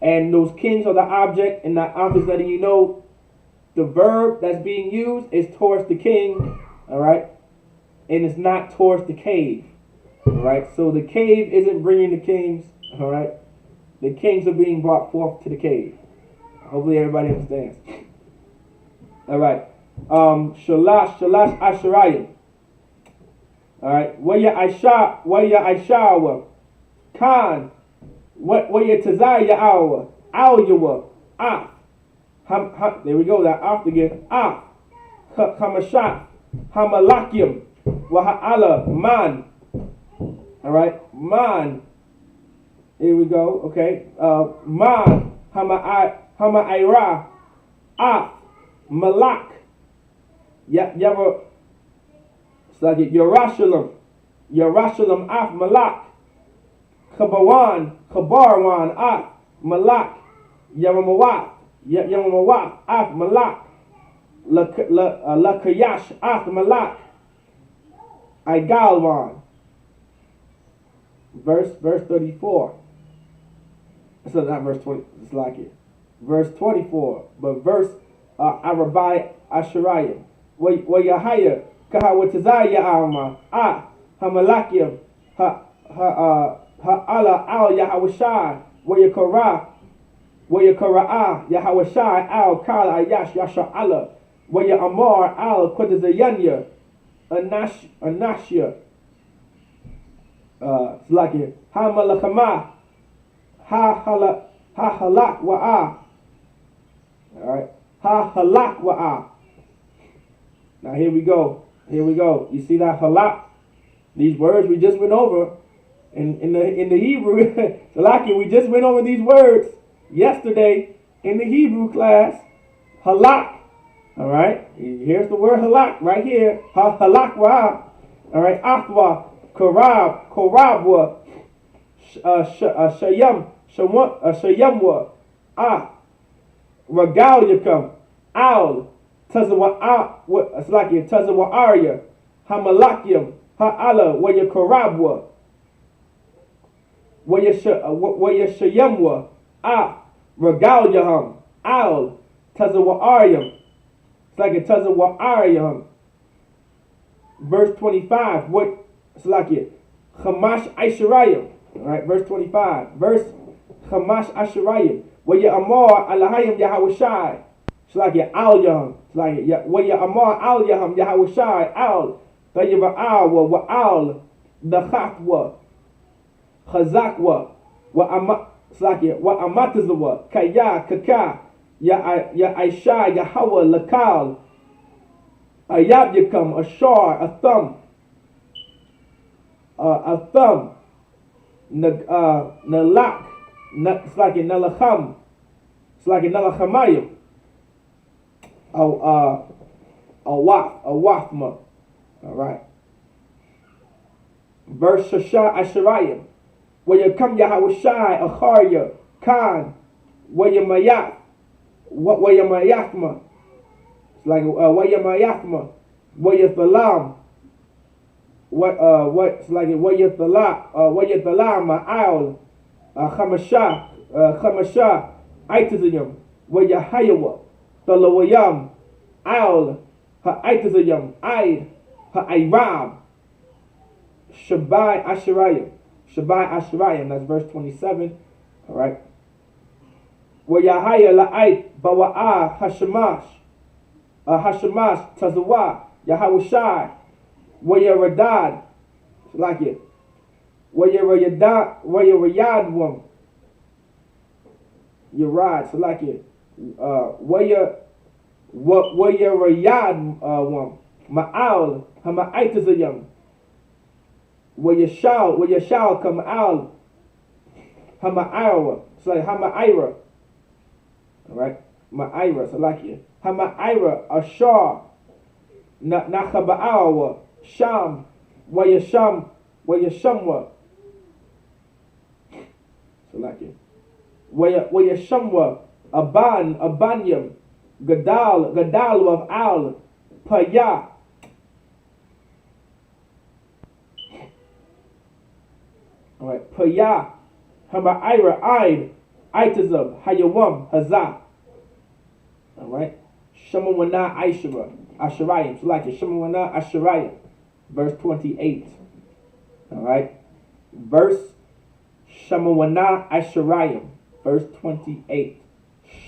And those kings are the object, and that af is letting you know the verb that's being used is towards the king. All right? And it's not towards the cave. All right, so the cave isn't bringing the kings. All right, the kings are being brought forth to the cave. Hopefully everybody understands. All right. Shalash Asherayim. All right. Waya Aishawa. Khan. Waya Tazaya Awa. Alyawa. Ah. There we go. That off again. Ah. Hamashat. Hamalakim. Waha'ala. Man. All right. Man. Here we go. Okay. Man. Hama'ira. Ah. Malak. It's like it. Yerushalayim af Malak. Chabarwan af Malak. Yamamawaf af Malak. Lakayash af Malak. Igalwan. Verse 34. So not verse 20. It's like it. Verse 24. But verse Arabai Asherayim. Wayahaya Kahawatazaya Alma Hamalakim Ala Al Yahawashai Wayakara Yahawashai Al Kal Ayash Yasha Allah Waya Amar Al Kodazayanya Anashia it's like it. Hamalakama halak wa'a. Alright. Halak wa'a. Now here we go. You see that halak? These words we just went over in the Hebrew. Salaki, we just went over these words yesterday in the Hebrew class. Halak. Alright. Here's the word halak right here. Halak wa'a. Alright. Athwa. Korabwa. Shayamwa. Regalyakam. Al. Tazawa. It's like it. Tazawa Arya. Hamalakyam. Ha'ala. Waya Korabwa. Waya Shayamwa. Regalyaham. Al. Tazawa Aryam. It's like it. Tazawa Aryam. Verse 25. What? It's like it. Chamash Aisharayim. Alright, verse 25. Verse Chamash Asherayim. Waya Amar Alahayim Yahawashai. It's like it. Al Yaham. It's like it. Waya Amar Al Yaham Yahawashai. Al. Tayiba Awa. Wa Al. Dakhatwa. Chazakwa. It's like it. Wa Amatazawa. Kaya. Kaka. Ya Aisha. Yahawa. Lakal. Ayab Yakam. Ashar. A thumb. Nalak, it's like a nalacham, it's like a nalachamayim, a wafma. All right. Verse Shasha Asherayim, where you come Yahawashai Acharya Khan, where you mayat, where you mayatma, it's like where you mayatma, where you thalam. What's like it? Wayatala ma'al chamasha aitazayam wayahayawa talawayam al ha'aitazayam aid ha'ayrab shabai asherayim. That's verse 27. All right. Wayahaya la'ait bawa'a hashamash tazawa yahawashai. Waya radad, like it. Waya rayadwam. Yarad, so like it. Waya rayadwam. Ma'al, hama'aitazayam. Waya shal come al. Hama'ira, so like hama'ira. Alright? Ma'ira, so like it. Hama'ira, ashar. Nachaba'awa. Sham, Wayashamwa. So like it. Wayashamwa, Abanyam, Gadal of Al, Paya. Alright, Paya, Hama'ira, Aid, Aitazab, Hayawam, Hazah. Alright, Shamawana Asherayim. So like it. Shamawana Asherayim. Verse 28. Alright. Verse Shamawana Asherayim. Verse 28.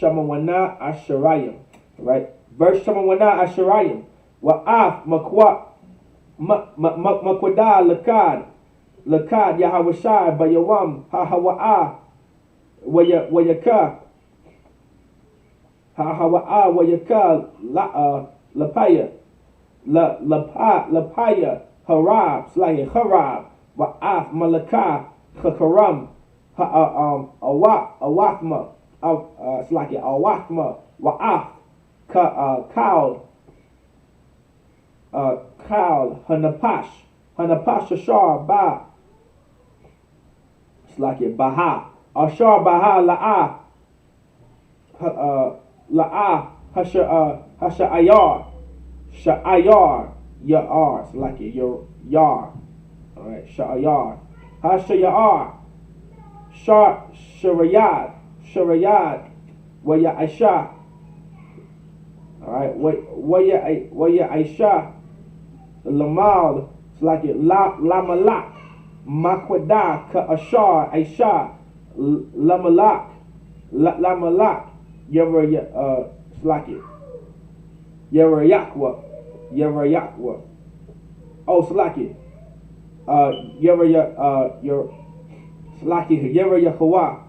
Shamawana Asharayim. Right? Verse Shamawana Asharayim. Wa'af Makwa Makwada Lakad. Lakad Yahawashai Bayawam Hahawa'a Wayaka. Hahawa'a Wayaka Lapaya. Lapaya Harab. Slahi Harab. Wa'af Malaka Chakaram. Awafma. Slahi Awafma. Wa'af. Kal Hanapash Ashar Ba. It's like it Baha. Ashar Baha La'a Hasha Ayar Sha'ayar Ya'ar. It's like it Yar. Alright, Sha'ayar Hasha Ya'ar Sharayad Waya Aisha. Alright, Waya Aisha Lamal. It's like it Lamalak Makwada Ka Ashar Aisha Lamalak it's like it Yerayakwa. Oh, it's like it Yerayakwa.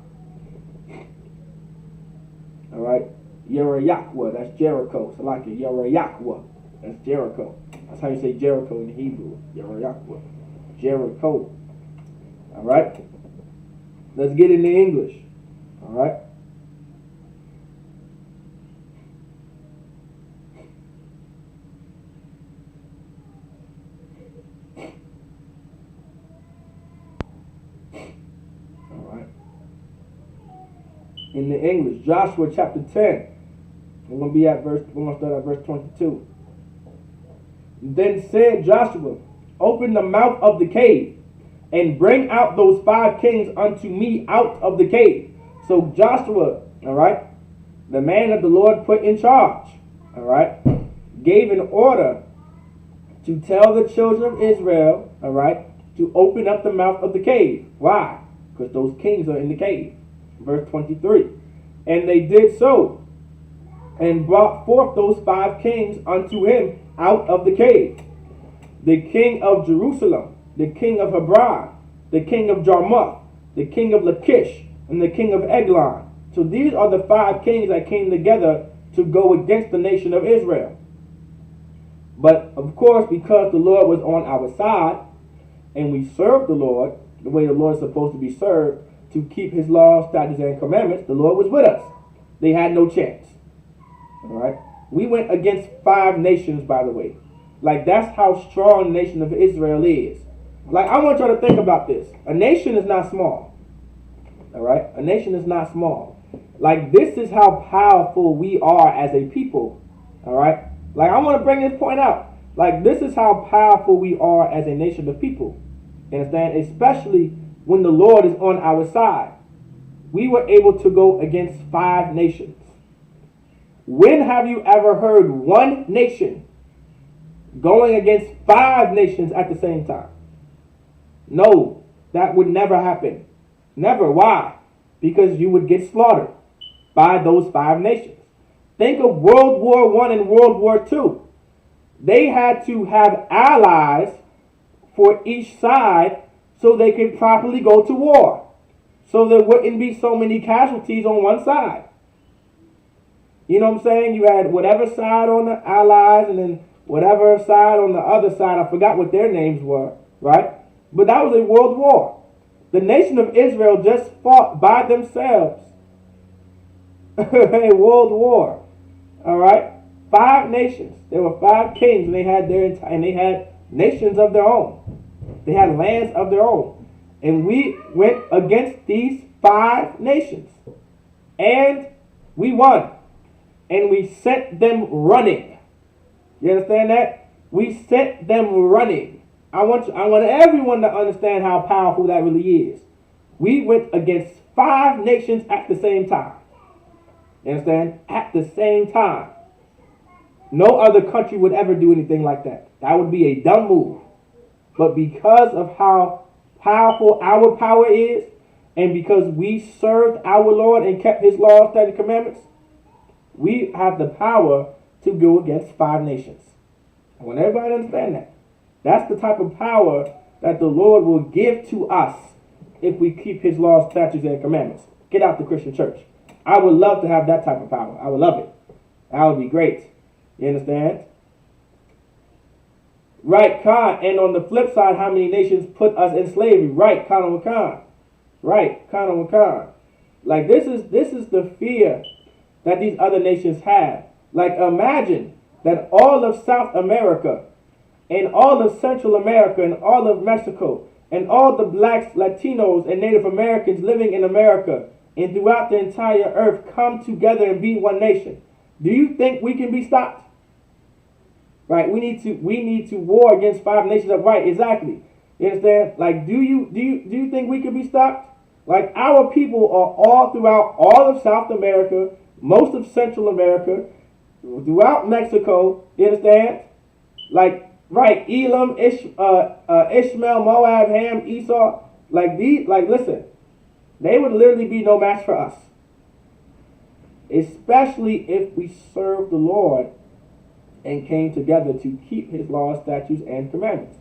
Alright, Yerayakwa, that's Jericho. It's like it Yerayakwa, that's Jericho. That's how you say Jericho in Hebrew. Yerayakwa, Jericho. Alright, let's get into English. Alright. In the English, Joshua chapter 10. We're going to start at verse 22. Then said Joshua, open the mouth of the cave, and bring out those 5 kings unto me out of the cave. So Joshua, all right, the man that the Lord put in charge, all right, gave an order to tell the children of Israel, all right, to open up the mouth of the cave. Why? Because those kings are in the cave. Verse 23. And they did so, and brought forth those 5 kings unto him out of the cave. The king of Jerusalem, the king of Hebron, the king of Jarmuth, the king of Lachish, and the king of Eglon. So these are the 5 kings that came together to go against the nation of Israel. But of course, because the Lord was on our side, and we served the Lord the way the Lord is supposed to be served, to keep his laws, statutes, and commandments, the Lord was with us. They had no chance. All right? We went against 5 nations, by the way. Like, that's how strong the nation of Israel is. Like, I want y'all to think about this. A nation is not small. All right? A nation is not small. Like, this is how powerful we are as a people. All right? Like, I want to bring this point out. Like, this is how powerful we are as a nation of people. You understand? Especially when the Lord is on our side. We were able to go against 5 nations. When have you ever heard one nation going against 5 nations at the same time? No, that would never happen. Never. Why? Because you would get slaughtered by those 5 nations. Think of World War I and World War II. They had to have allies for each side so they could properly go to war. So there wouldn't be so many casualties on one side. You know what I'm saying? You had whatever side on the Allies and then whatever side on the other side. I forgot what their names were, right? But that was a world war. The nation of Israel just fought by themselves. A world war. All right? 5 nations. There were 5 kings, and they had nations of their own. They had lands of their own. And we went against these 5 nations. And we won. And we sent them running. You understand that? We sent them running. I want everyone to understand how powerful that really is. We went against 5 nations at the same time. You understand? At the same time. No other country would ever do anything like that. That would be a dumb move. But because of how powerful our power is, And because we served our Lord and kept his laws, statutes, and commandments, we have the power to go against 5 nations. I want everybody to understand that. That's the type of power that the Lord will give to us if we keep his laws, statutes, and commandments. Get out the Christian church. I would love to have that type of power. I would love it. That would be great. You understand? Right, Khan. And on the flip side, how many nations put us in slavery? Right, Khan on Khan. Right, Khan on Khan. Like this is the fear that these other nations have. Like imagine that all of South America and all of Central America and all of Mexico and all the blacks, Latinos, and Native Americans living in America and throughout the entire earth come together and be one nation. Do you think we can be stopped? Right? We need to war against 5 nations of right. Exactly. You understand? Like, do you think we can be stopped? Like, our people are all throughout all of South America, most of Central America, throughout Mexico. You understand? Like, right, Elam, Ishmael, Moab, Ham, Esau. Like listen, they would literally be no match for us. Especially if we serve the Lord and came together to keep his laws, statutes, and commandments.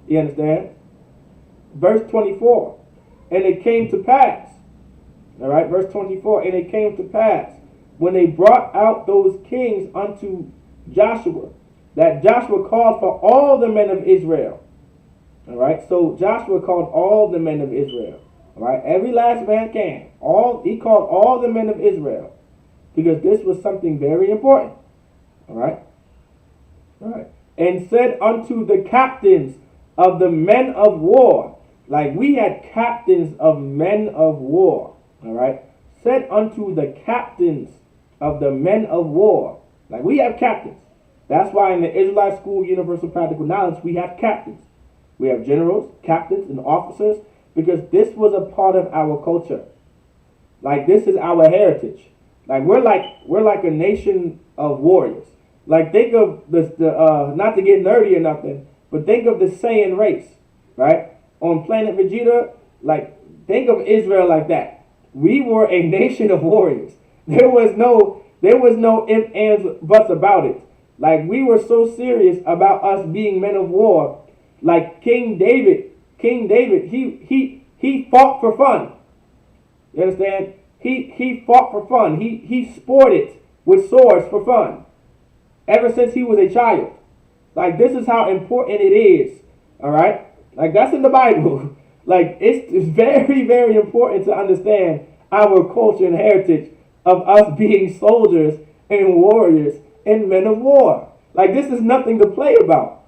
You understand? Verse 24. And it came to pass. All right, verse 24. And it came to pass when they brought out those kings unto Joshua, that Joshua called for all the men of Israel. All right, so Joshua called all the men of Israel. All right, every last man came. He called all the men of Israel because this was something very important. All right. All right. And said unto the captains of the men of war, like we had captains of men of war. All right. Said unto the captains of the men of war, like we have captains. That's why in the Israelite School Universal Practical Knowledge we have captains. We have generals, captains, and officers because this was a part of our culture. Like this is our heritage. Like we're like a nation of warriors. Like think of the not to get nerdy or nothing, but think of the Saiyan race, right? On planet Vegeta, like think of Israel like that. We were a nation of warriors. There was no ifs, ands, buts about it. Like we were so serious about us being men of war. Like King David, he fought for fun. You understand? He fought for fun. He sported with swords for fun. Ever since he was a child. Like this is how important it is. All right? Like that's in the Bible. Like it's very, very important to understand our culture and heritage of us being soldiers and warriors and men of war. Like this is nothing to play about.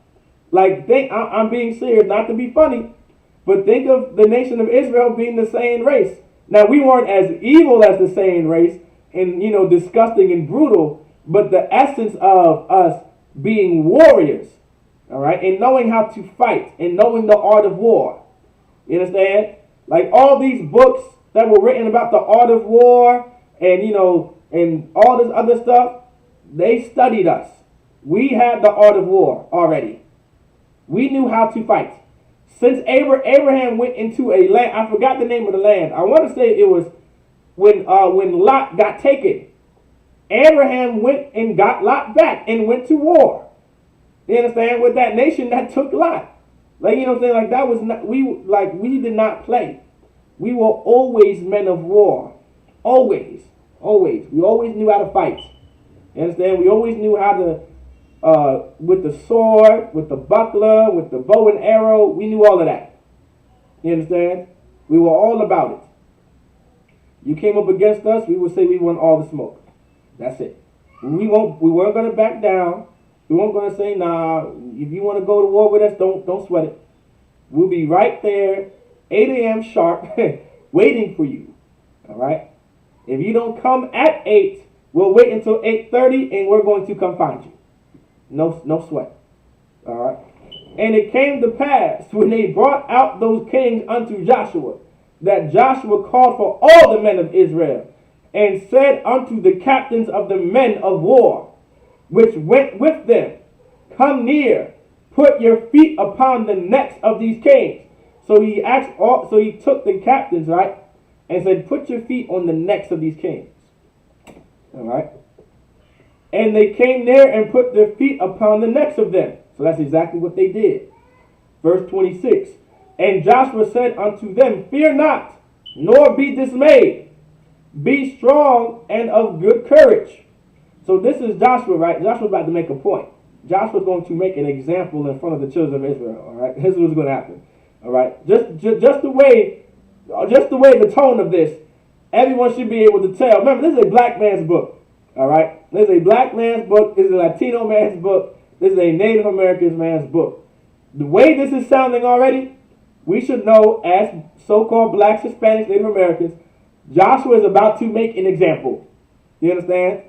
Like I'm being serious, not to be funny, but think of the nation of Israel being the Saiyan race. Now we weren't as evil as the Saiyan race and disgusting and brutal, but the essence of us being warriors, all right, and knowing how to fight and knowing the art of war. You understand? Like all these books that were written about the art of war and and all this other stuff, they studied us. We had the art of war already. We knew how to fight. Since Abraham went into a land, I forgot the name of the land. I want to say it was when Lot got taken. Abraham went and got Lot back and went to war. You understand? With that nation that took Lot. Like, you know what I'm saying? Like that was not, we did not play. We were always men of war. Always. Always. We always knew how to fight. You understand? We always knew how to, with the sword, with the buckler, with the bow and arrow, we knew all of that. You understand? We were all about it. You came up against us, we would say we want all the smoke. That's it. We weren't going to back down. We weren't going to say, nah, if you want to go to war with us, don't sweat it. We'll be right there, 8 a.m. sharp, waiting for you. All right? If you don't come at 8, we'll wait until 8:30 and we're going to come find you. No sweat. All right? And it came to pass when they brought out those kings unto Joshua, that Joshua called for all the men of Israel, and said unto the captains of the men of war, which went with them, come near, put your feet upon the necks of these kings. So he took the captains, right? and said, put your feet on the necks of these kings. All right. And they came there and put their feet upon the necks of them. So that's exactly what they did. Verse 26. And Joshua said unto them, fear not, nor be dismayed. Be strong and of good courage. So this is Joshua, right? Joshua's about to make a point. Joshua's going to make an example in front of the children of Israel. All right. This is what's going to happen. All right. Just the way the tone of this, everyone should be able to tell. Remember, this is a black man's book. All right. This is a black man's book. This is a Latino man's book. This is a Native American man's book. The way this is sounding already, we should know as so-called blacks, Hispanics, Native Americans, Joshua is about to make an example. You understand?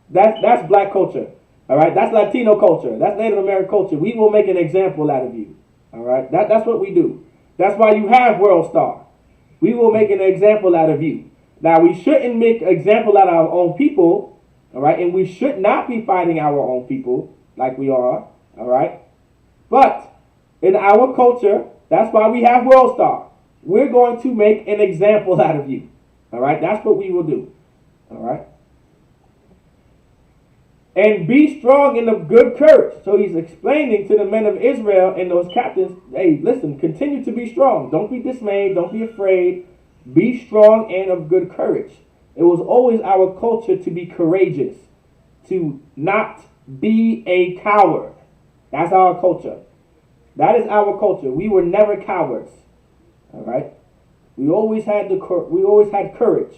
That's black culture. All right? That's Latino culture. That's Native American culture. We will make an example out of you. All right? That's what we do. That's why you have World Star. We will make an example out of you. Now, we shouldn't make an example out of our own people. All right? And we should not be fighting our own people like we are. All right? But in our culture, that's why we have World Star. We're going to make an example out of you. All right? That's what we will do. All right? And be strong and of good courage. So he's explaining to the men of Israel and those captains, hey, listen, continue to be strong. Don't be dismayed. Don't be afraid. Be strong and of good courage. It was always our culture to be courageous, to not be a coward. That's our culture. That is our culture. We were never cowards. All right? We always had courage.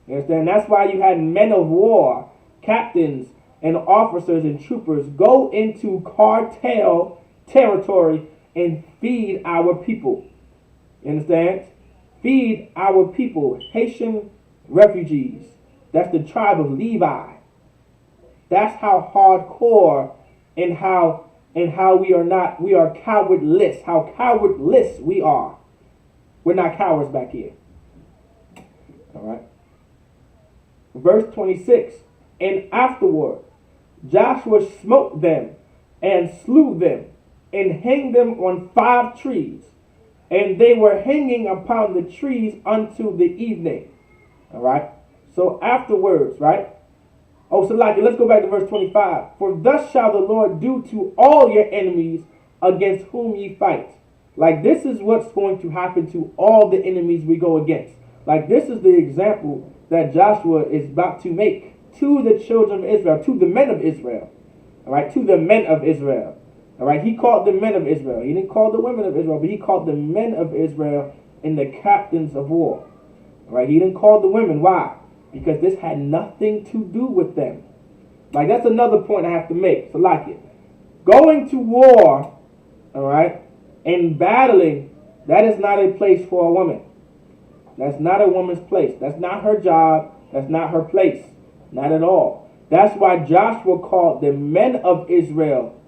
You understand? That's why you had men of war, captains, and officers and troopers go into cartel territory and feed our people. You understand? Feed our people, Haitian refugees. That's the tribe of Levi. That's how hardcore and how we are cowardless. How cowardless we are. We're not cowards back here. All right. Verse 26. And afterward, Joshua smote them and slew them and hanged them on 5 trees. And they were hanging upon the trees until the evening. All right. So afterwards, right? Oh, so like, let's go back to verse 25. For thus shall the Lord do to all your enemies against whom ye fight. Like, this is what's going to happen to all the enemies we go against. Like, this is the example that Joshua is about to make to the children of Israel, to the men of Israel. All right, to the men of Israel. All right, he called the men of Israel. He didn't call the women of Israel, but he called the men of Israel and the captains of war. All right, he didn't call the women. Why? Because this had nothing to do with them. Like, that's another point I have to make. So, like it. Going to war, all right, and battling, that is not a place for a woman. That's not a woman's place. That's not her job. That's not her place. Not at all. That's why Joshua called the men of Israel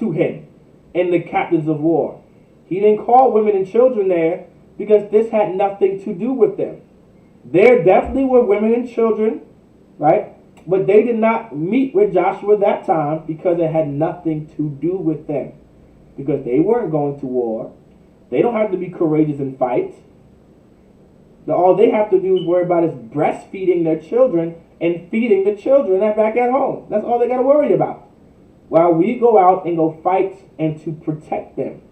to him and the captains of war. He didn't call women and children there because this had nothing to do with them. There definitely were women and children, right? But they did not meet with Joshua that time because it had nothing to do with them. Because they weren't going to war. They don't have to be courageous and fight. All they have to do is worry about is breastfeeding their children and feeding the children back at home. That's all they got to worry about. While we go out and go fight and to protect them.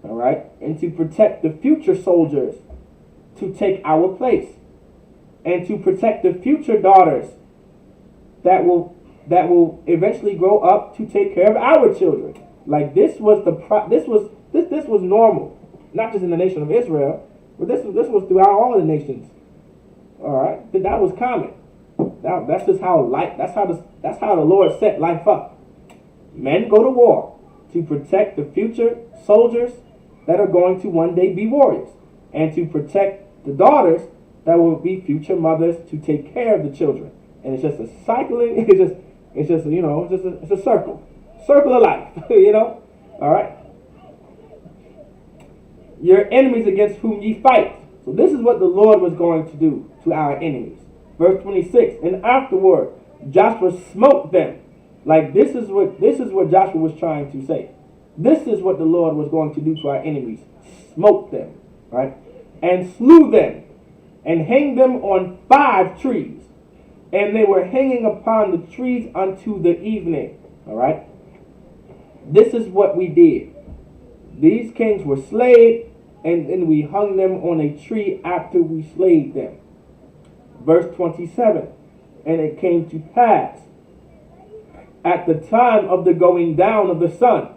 All right? And to protect the future soldiers to take our place. And to protect the future daughters that will eventually grow up to take care of our children. Like, this was normal. Not just in the nation of Israel, but this was throughout all the nations. All right? That was common. That's just how that's how the Lord set life up. Men go to war to protect the future soldiers that are going to one day be warriors, and to protect the daughters that will be future mothers to take care of the children. And it's just a cycling. It's just it's a circle of life. All right. Your enemies against whom ye fight. So this is what the Lord was going to do to our enemies. Verse 26. And afterward, Joshua smote them. Like, this is what Joshua was trying to say. This is what the Lord was going to do to our enemies. Smote them, right? And slew them. and hang them on 5 trees. And they were hanging upon the trees unto the evening. All right. This is what we did. These kings were slayed, and then we hung them on a tree after we slayed them. Verse 27. And it came to pass at the time of the going down of the sun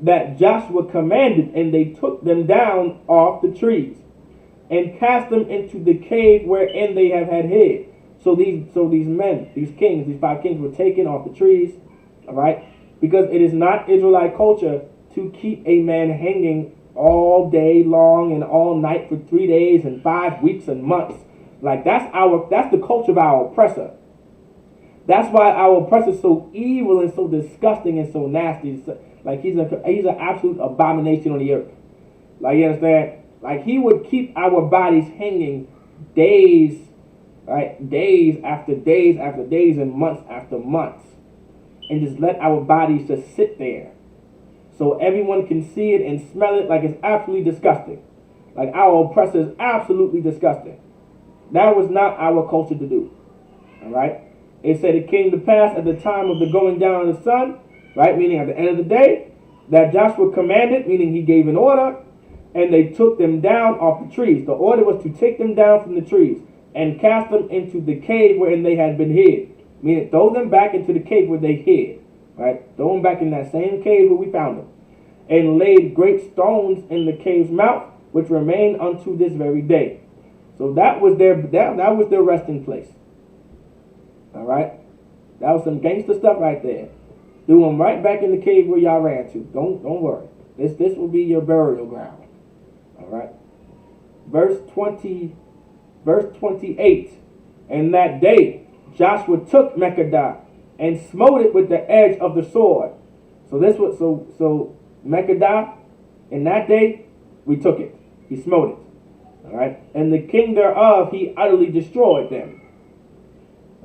that Joshua commanded, and they took them down off the trees and cast them into the cave wherein they had hid. So these men, these kings, these 5 kings were taken off the trees, all right? Because it is not Israelite culture to keep a man hanging all day long and all night for 3 days and 5 weeks and months. Like that's the culture of our oppressor. That's why our oppressor is so evil and so disgusting and so nasty. Like he's an absolute abomination on the earth. Like, you understand? Like he would keep our bodies hanging days, right? Days after days after days and months after months. And just let our bodies just sit there. So everyone can see it and smell it. Like it's absolutely disgusting. Like our oppressor is absolutely disgusting. That was not our culture to do. All right? It said it came to pass at the time of the going down of the sun, right? Meaning at the end of the day, that Joshua commanded, meaning he gave an order, and they took them down off the trees. The order was to take them down from the trees and cast them into the cave wherein they had been hid. Meaning throw them back into the cave where they hid, right? Throw them back in that same cave where we found them. And laid great stones in the cave's mouth, which remain unto this very day. So that was their resting place. All right, that was some gangster stuff right there. Threw them right back in the cave where y'all ran to. Don't worry. This will be your burial ground. All right. Verse 28. And that day Joshua took Mekkedah and smote it with the edge of the sword. So Mekkedah, in that day we took it. He smote it. All right. And the king thereof he utterly destroyed them.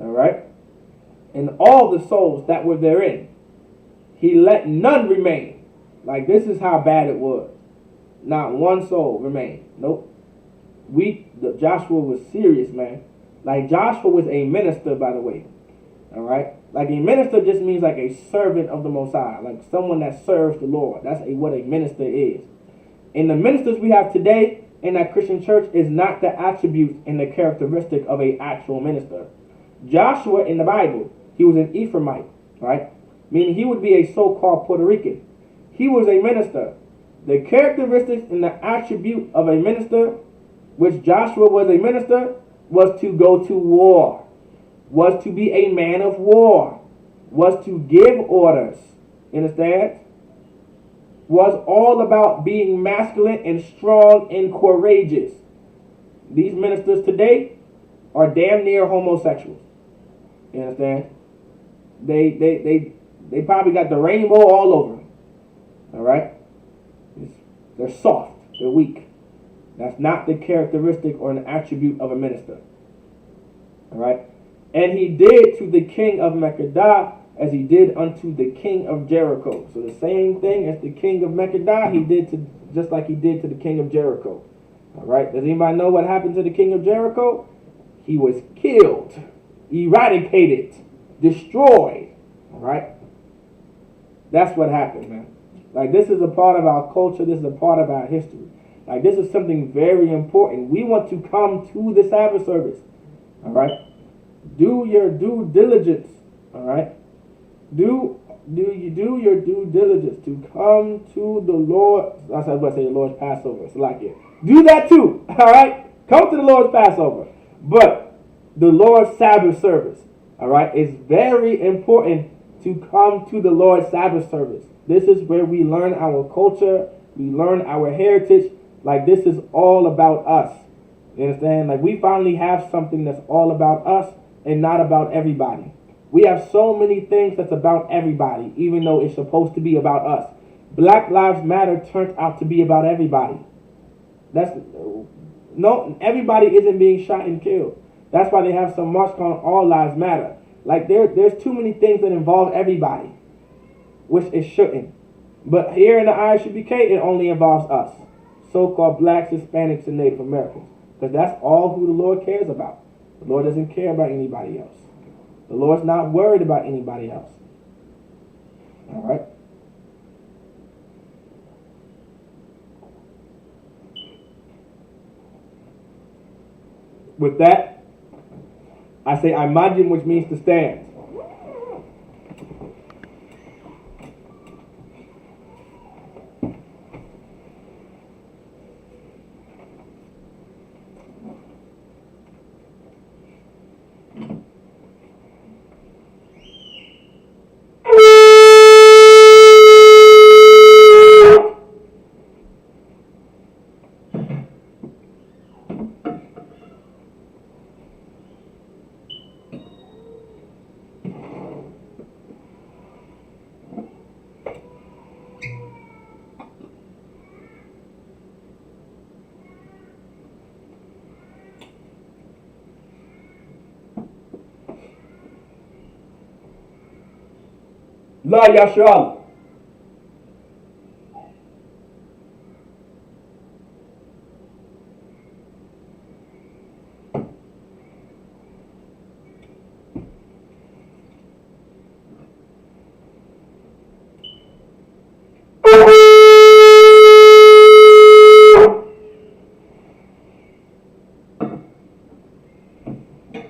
All right. And all the souls that were therein, he let none remain. Like this is how bad it was. Not one soul remained. Nope. Joshua was serious, man. Like Joshua was a minister, by the way. All right. Like a minister just means like a servant of the Most High, like someone that serves the Lord. That's what a minister is. And the ministers we have today in that Christian church is not the attributes and the characteristic of an actual minister. Joshua in the Bible, he was an Ephraimite, right? Meaning he would be a so-called Puerto Rican. He was a minister. The characteristics and the attribute of a minister, which Joshua was a minister, was to go to war, was to be a man of war, was to give orders, understand? Was all about being masculine and strong and courageous. These ministers today are damn near homosexuals. You understand? They probably got the rainbow all over them. All right? They're soft. They're weak. That's not the characteristic or an attribute of a minister. All right? And he did to the king of Mekkedah as he did unto the king of Jericho. So the same thing as the king of Mekkedah, he did to just like he did to the king of Jericho. All right? Does anybody know what happened to the king of Jericho? He was killed, eradicated, destroyed. All right? That's what happened, man. Like, this is a part of our culture. This is a part of our history. Like, this is something very important. We want to come to the Sabbath service. All right? Do your due diligence. All right? Do your due diligence to come to the Lord. I was about to say the Lord's Passover. It's like it. Do that too. All right? Come to the Lord's Passover. But the Lord's Sabbath service, all right, it's very important to come to the Lord's Sabbath service. This is where we learn our culture. We learn our heritage. Like, this is all about us. You understand? Like, we finally have something that's all about us and not about everybody. We have so many things that's about everybody, even though it's supposed to be about us. Black Lives Matter turned out to be about everybody. Everybody isn't being shot and killed. That's why they have some march called All Lives Matter. Like, there's too many things that involve everybody, which it shouldn't. But here in the ISUPK, it only involves us, so-called blacks, Hispanics, and Native Americans. Because that's all who the Lord cares about. The Lord doesn't care about anybody else. The Lord's not worried about anybody else. All right? With that, I say imagine, which means to stand. La Yashal.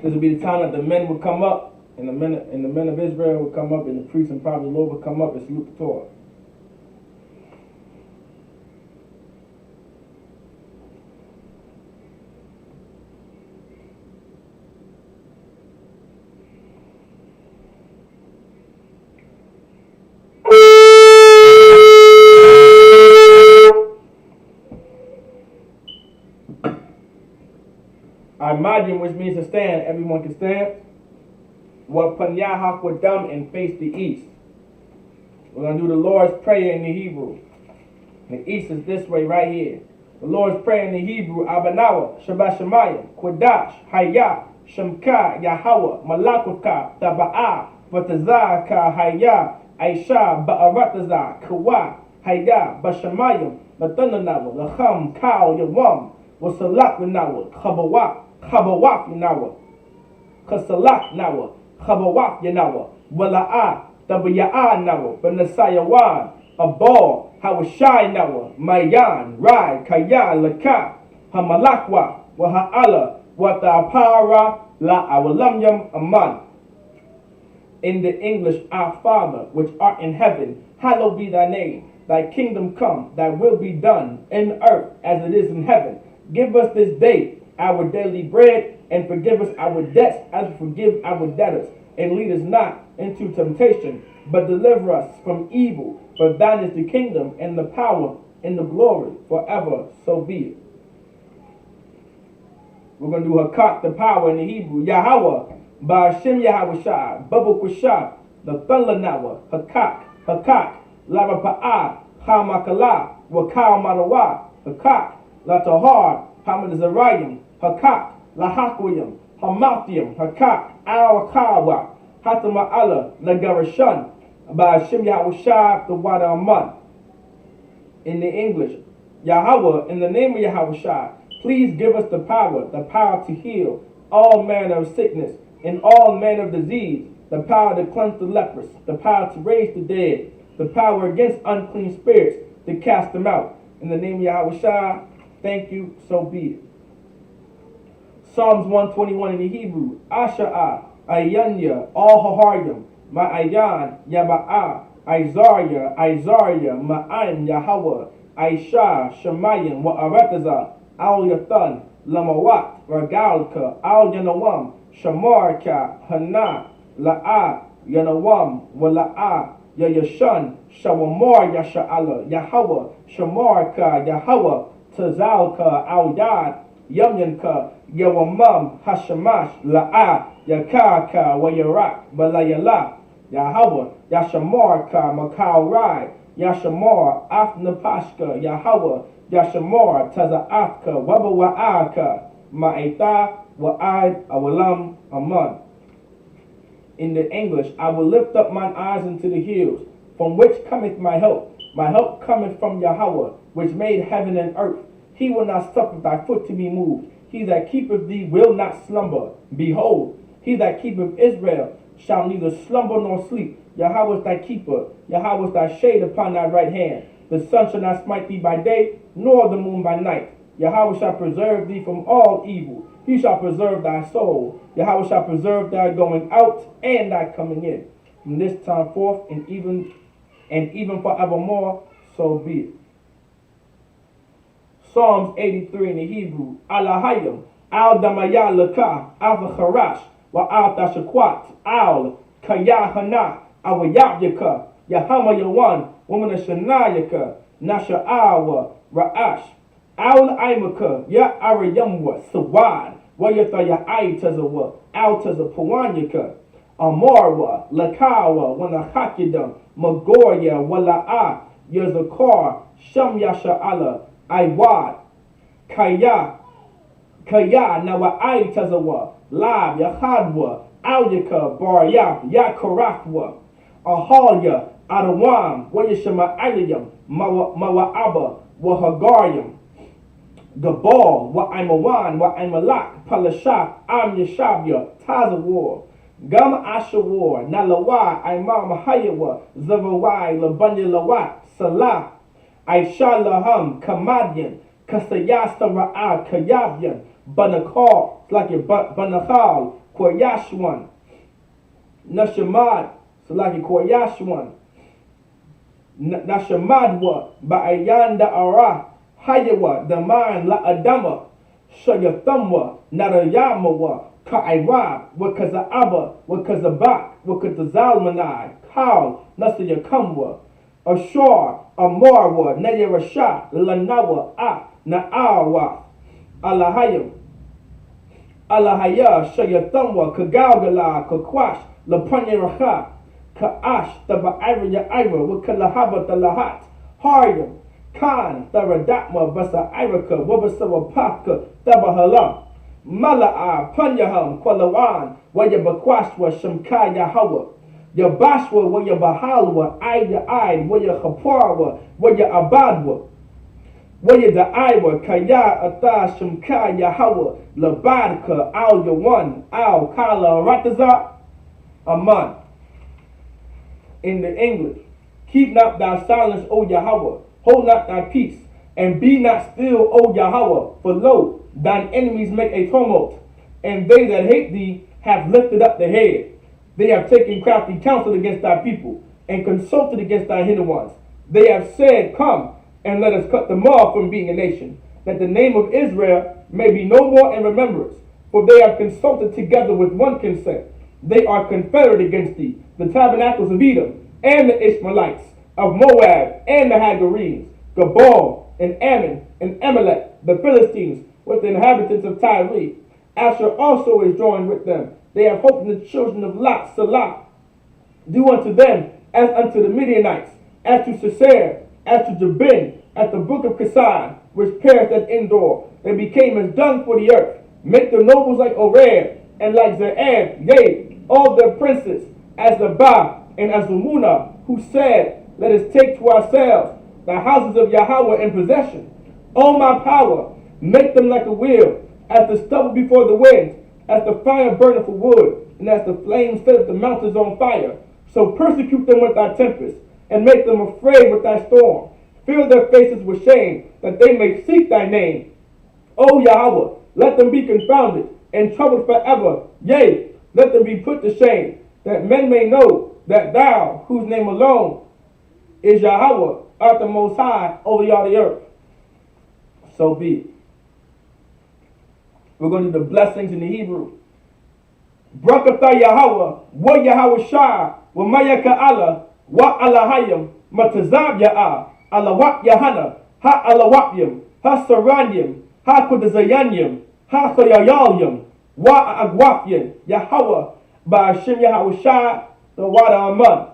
This will be the time that the men will come up, and the men of Israel will come up, and the priests and prophets of the Lord will come up and salute the Torah. Imagine, which means to stand. Everyone can stand. Wapanyahakwadam and face the east. We're going to do the Lord's Prayer in the Hebrew. The east is this way right here. The Lord's Prayer in the Hebrew. Abanawa, Shabbat Shemayim, Kwadash, Hayah, Shemka, Yahweh, Malakuka, Taba'a, Vatazah, Ka, Hayah, Aisha, Ba'aratazah, Kawa, Hayah, Bashamayim, Latananawa, Lacham, Kal, Yawam, Wasalak Nawa, Chabawak Nawa, Kasalak Nawa, Chabawak Yanawa, Wala'a, Tabaya'a Nawa, Benasayawan, Abal, Hawashai Nawa, Mayan, Rai, Kaya, Laka, Hamalakwa, Waha'ala, Watapara, La Awalamyam Aman. In the English, Our Father, which art in heaven, hallowed be thy name. Thy kingdom come, thy will be done, in earth as it is in heaven. Give us this day our daily bread, and forgive us our debts as we forgive our debtors. And lead us not into temptation, but deliver us from evil. For thine is the kingdom, and the power, and the glory, forever. So be it. We're going to do Hakak, the power in the Hebrew. Yahweh, Ba'ashem Yahweh, Babu Kusha, the Thunder Nawa, Hakak, Larapa'a, Hamakala, Wakal Marawa, Hakak, Latahar, Hamadazarayim, Hakak, Lahakwayim, Hamathium, Hakak, Awakawa, Hatama'ala, Nagarashan, Ba'ashem Yahweh, the water Aman. In the English, Yahweh, in the name of Yahweh, please give us the power to heal all manner of sickness and all manner of disease, the power to cleanse the lepers, the power to raise the dead, the power against unclean spirits to cast them out. In the name of Yahweh, thank you, so be it. Psalms 121 in the Hebrew. Asha'a, Ayanya, All Haharyam, Ma'ayan, Yaba'a, Isaiah, Ma'aim, Yahweh, Aisha, Shemayim, Wa'aratazah, Al Yathan, Lamawat, Ragalka, Al Yanawam, Shamarka, Hana, La'a, Yanawam, Wala'a, Yayashan, Shawamar, Yasha'ala, Yahweh, Shamarka, Yahweh, Tazalka, Al Yad, Yamyanka, Yawamam, Hashamash, La'a, Yakaka, Wayarak, Balayala, Yahweh, Yashamarka, Makal Rai, Yashamar, Afnapashka, Yahweh, Yashamar, Taza'atka, Wabawa'aka, Ma'ita, Wa'ad, Awalam, Aman. In the English, I will lift up mine eyes into the hills, from which cometh my help. My help cometh from Yahweh, which made heaven and earth. He will not suffer thy foot to be moved. He that keepeth thee will not slumber. Behold, he that keepeth Israel shall neither slumber nor sleep. Yahweh is thy keeper. Yahweh is thy shade upon thy right hand. The sun shall not smite thee by day, nor the moon by night. Yahweh shall preserve thee from all evil. He shall preserve thy soul. Yahweh shall preserve thy going out and thy coming in, from this time forth and even forevermore. So be it. Psalms 83 in the Hebrew. Alahayim, al damaya laka, al charash, wa al tashakwat, al kayahana, awayabyaka, yahama yawan, woman of shanayaka, nasha'awa, ra'ash, al aimaka, ya arayamwa, sawad, wayatha ya aitazawa, al tazapawanyaka, amarwa, lakawa, wanahakidam, magoria, wala'a, yazakar, sham yasha'ala, Iwad, Kaya, Nawa Aitazawa, Lab, Yahadwa, Alyaka, Baryaf, Yakarathwa, Ahalya, Adawam, Wayashama Aliyam, Mawa'aba, Wahagaryam, Gabal, Wa'aimawan, Wa'aimalak, Palashak, Am Yashabya, Tazawar, Gam Ashawar, Nalawa, Aimam Hayawa, Zavawai, Labanya Lawat, Salah, Aisha Laham, Kamadian, Kasayasa Ra'ad, Kayabyan, Banakal, Slaki Banakal, Koyashwan, Nashamad, Slaki Koyashwan, Nashamadwa, Ba'ayanda Ara, Hayawa, Daman La Adama, Shayathamwa, Narayamawa, Ka'irab, Wakaza'aba, Wakazabak, Wakazalmanai, Kal, Nasayakamwa, Ashar, Amarwa, Nayarasha, Lanawa, Na'awa, Alahayim, Alahaya, Shayathamwa, Kagalgala, Kakwash, Lapanyaraha, Ka'ash, Taba'ira Ira, Wakalahaba, Talahat, Haryam, Khan, Tharadatma, Basa Iraka, Wabasawa Paka, Tabahalam, Mala'a, Panyaham, Kwalawan, Wayabakwashwa, Shamkaya Hawa, Yabashwa, Waya Bahalwa, Aya Id, Waya Haparwa, Waya Abadwa, Waya the Iwa, Kaya Ata Shamkaya Hawa, Labadka, Al Yawan, Al Kala Rataza, Aman. In the English, keep not thy silence, O Yahweh, hold not thy peace, and be not still, O Yahweh, for lo, thine enemies make a tumult, and they that hate thee have lifted up the head. They have taken crafty counsel against thy people, and consulted against thy hidden ones. They have said, come, and let us cut them off from being a nation, that the name of Israel may be no more in remembrance. For they have consulted together with one consent. They are confederate against thee, the tabernacles of Edom, and the Ishmaelites, of Moab, and the Hagarenes, Gabal, and Ammon, and Amalek, the Philistines, with the inhabitants of Tyre. Asher also is joined with them. They have hoped in the children of Lot, Salah. Do unto them as unto the Midianites, as to Sisera, as to Jabin, at the brook of Kisan, which perished at Endor. They became as dung for the earth. Make the nobles like Oreb, and like Ze'eb, yea, all their princes, as Zabah, and as Zalmunna, who said, let us take to ourselves the houses of Yahweh in possession. O my power, make them like a wheel, as the stubble before the wind, as the fire burneth for wood, and as the flames set the mountains on fire. So persecute them with thy tempest, and make them afraid with thy storm. Fill their faces with shame, that they may seek thy name. O Yahweh, let them be confounded, and troubled forever. Yea, let them be put to shame, that men may know that thou, whose name alone is Yahweh, art the most high over all the earth. So be it. We're going to do the blessings in the Hebrew. Brakatha Yahweh, wa Yahweh Shah, wa Mayaka Allah, wa Alahayim, Matazab Ya'ah, Alawat Yahana, Ha Alawatyim, Ha Saranyim, Ha Kudazayanyim, Ha Sayayalyim, Wa Agwafyan, Yahweh, by Hashem Yahweh Shah, the Wada Aman.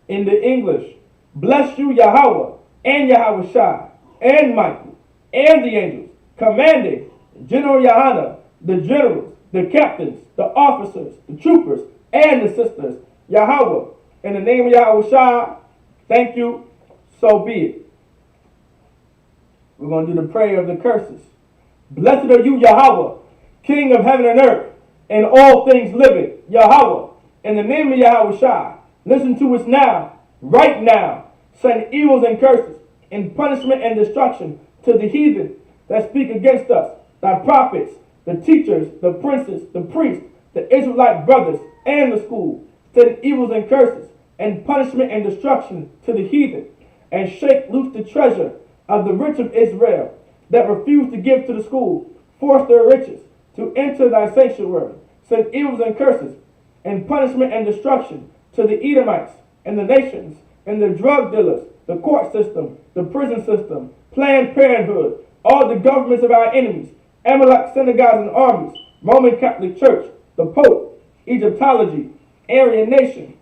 In the English, bless you Yahweh, and Yahweh Shah, and Michael, and the angels, commanding General Yahana, the generals, the captains, the officers, the troopers, and the sisters. Yahweh, in the name of Yahweh Shah, thank you, so be it. We're going to do the prayer of the curses. Blessed are you, Yahweh, King of heaven and earth, and all things living, Yahweh. In the name of Yahweh Shai, listen to us now, right now. Send evils and curses, and punishment and destruction to the heathen that speak against us, thy prophets, the teachers, the princes, the priests, the Israelite brothers, and the school. Send evils and curses, and punishment and destruction to the heathen, and shake loose the treasure of the rich of Israel that refuse to give to the school. Force their riches to enter thy sanctuary. Send evils and curses, and punishment and destruction to the Edomites and the nations, and the drug dealers, the court system, the prison system, Planned Parenthood, all the governments of our enemies, Amalek synagogues and armies, Roman Catholic Church, the Pope, Egyptology, Aryan Nation,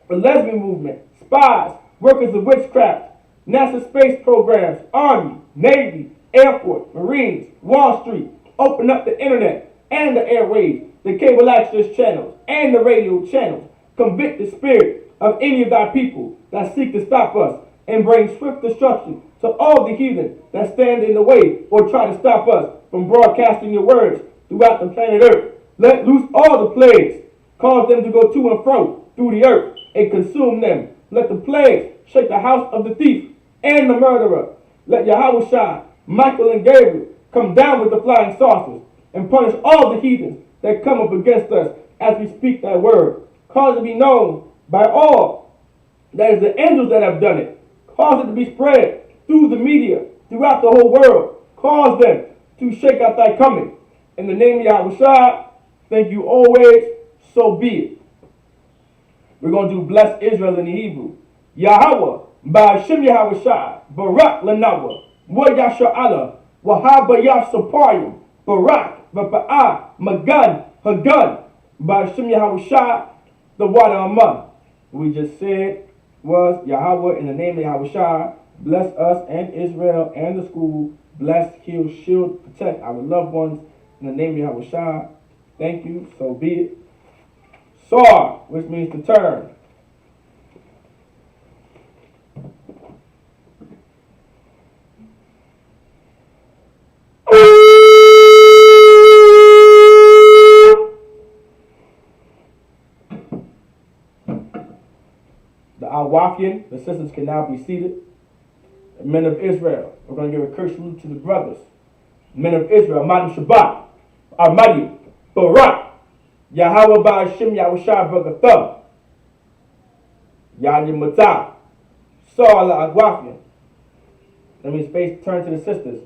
the lesbian movement, spies, workers of witchcraft, NASA space programs, Army, Navy, Air Force, Marines, Wall Street, open up the internet and the airwaves, the cable access channels, and the radio channels. Convict the spirit of any of thy people that seek to stop us, and bring swift destruction to all the heathen that stand in the way or try to stop us from broadcasting your words throughout the planet earth. Let loose all the plagues, cause them to go to and fro through the earth, and consume them. Let the plagues shake the house of the thief and the murderer. Let Yahweh Shai, Michael and Gabriel come down with the flying saucers, and punish all the heathens that come up against us as we speak thy word. Cause it to be known by all that is the angels that have done it. Cause it to be spread through the media, throughout the whole world. Cause them to shake out thy coming. In the name of Yahweh Shai, thank you always, so be it. We're going to do bless Israel in the Hebrew. Yahweh, Ba'ashem Yahweh Shai, Barak Lanawa, Wa Yasha'ala, Wahaba Yasapayim, Barak, Vapa'ah, Magan, Hagan, Ba'ashem Yahweh Shai, the water among. We just said was Yahweh, in the name of Yahweh Shai, bless us and Israel and the school. Bless, heal, shield, protect our loved ones in the name of Yahweh Shai. Thank you, so be it. Sar, which means to turn. The Al-Wafian, the sisters can now be seated. The men of Israel, we're going to give a curse salute to the brothers. Men of Israel, Madam Shabbat, Armadi, Barak, Yahweh Ba'ashem Yahweh Shai B'Gatham, Yahweh Matah, Saul Al-Wafian. That means face turn to the sisters.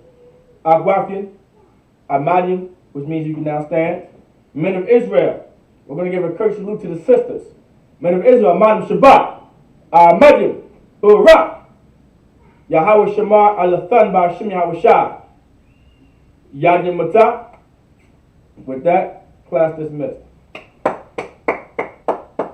Al-Wafian, Armadi, which means you can now stand. Men of Israel, we're going to give a curse salute to the sisters. Men of Israel, Madam Shabbat, Ahmadim, Barak, Yahweh Shamar Alathan Ba'ashem Yahweh Shai, Yadim Matah. With that, class dismissed.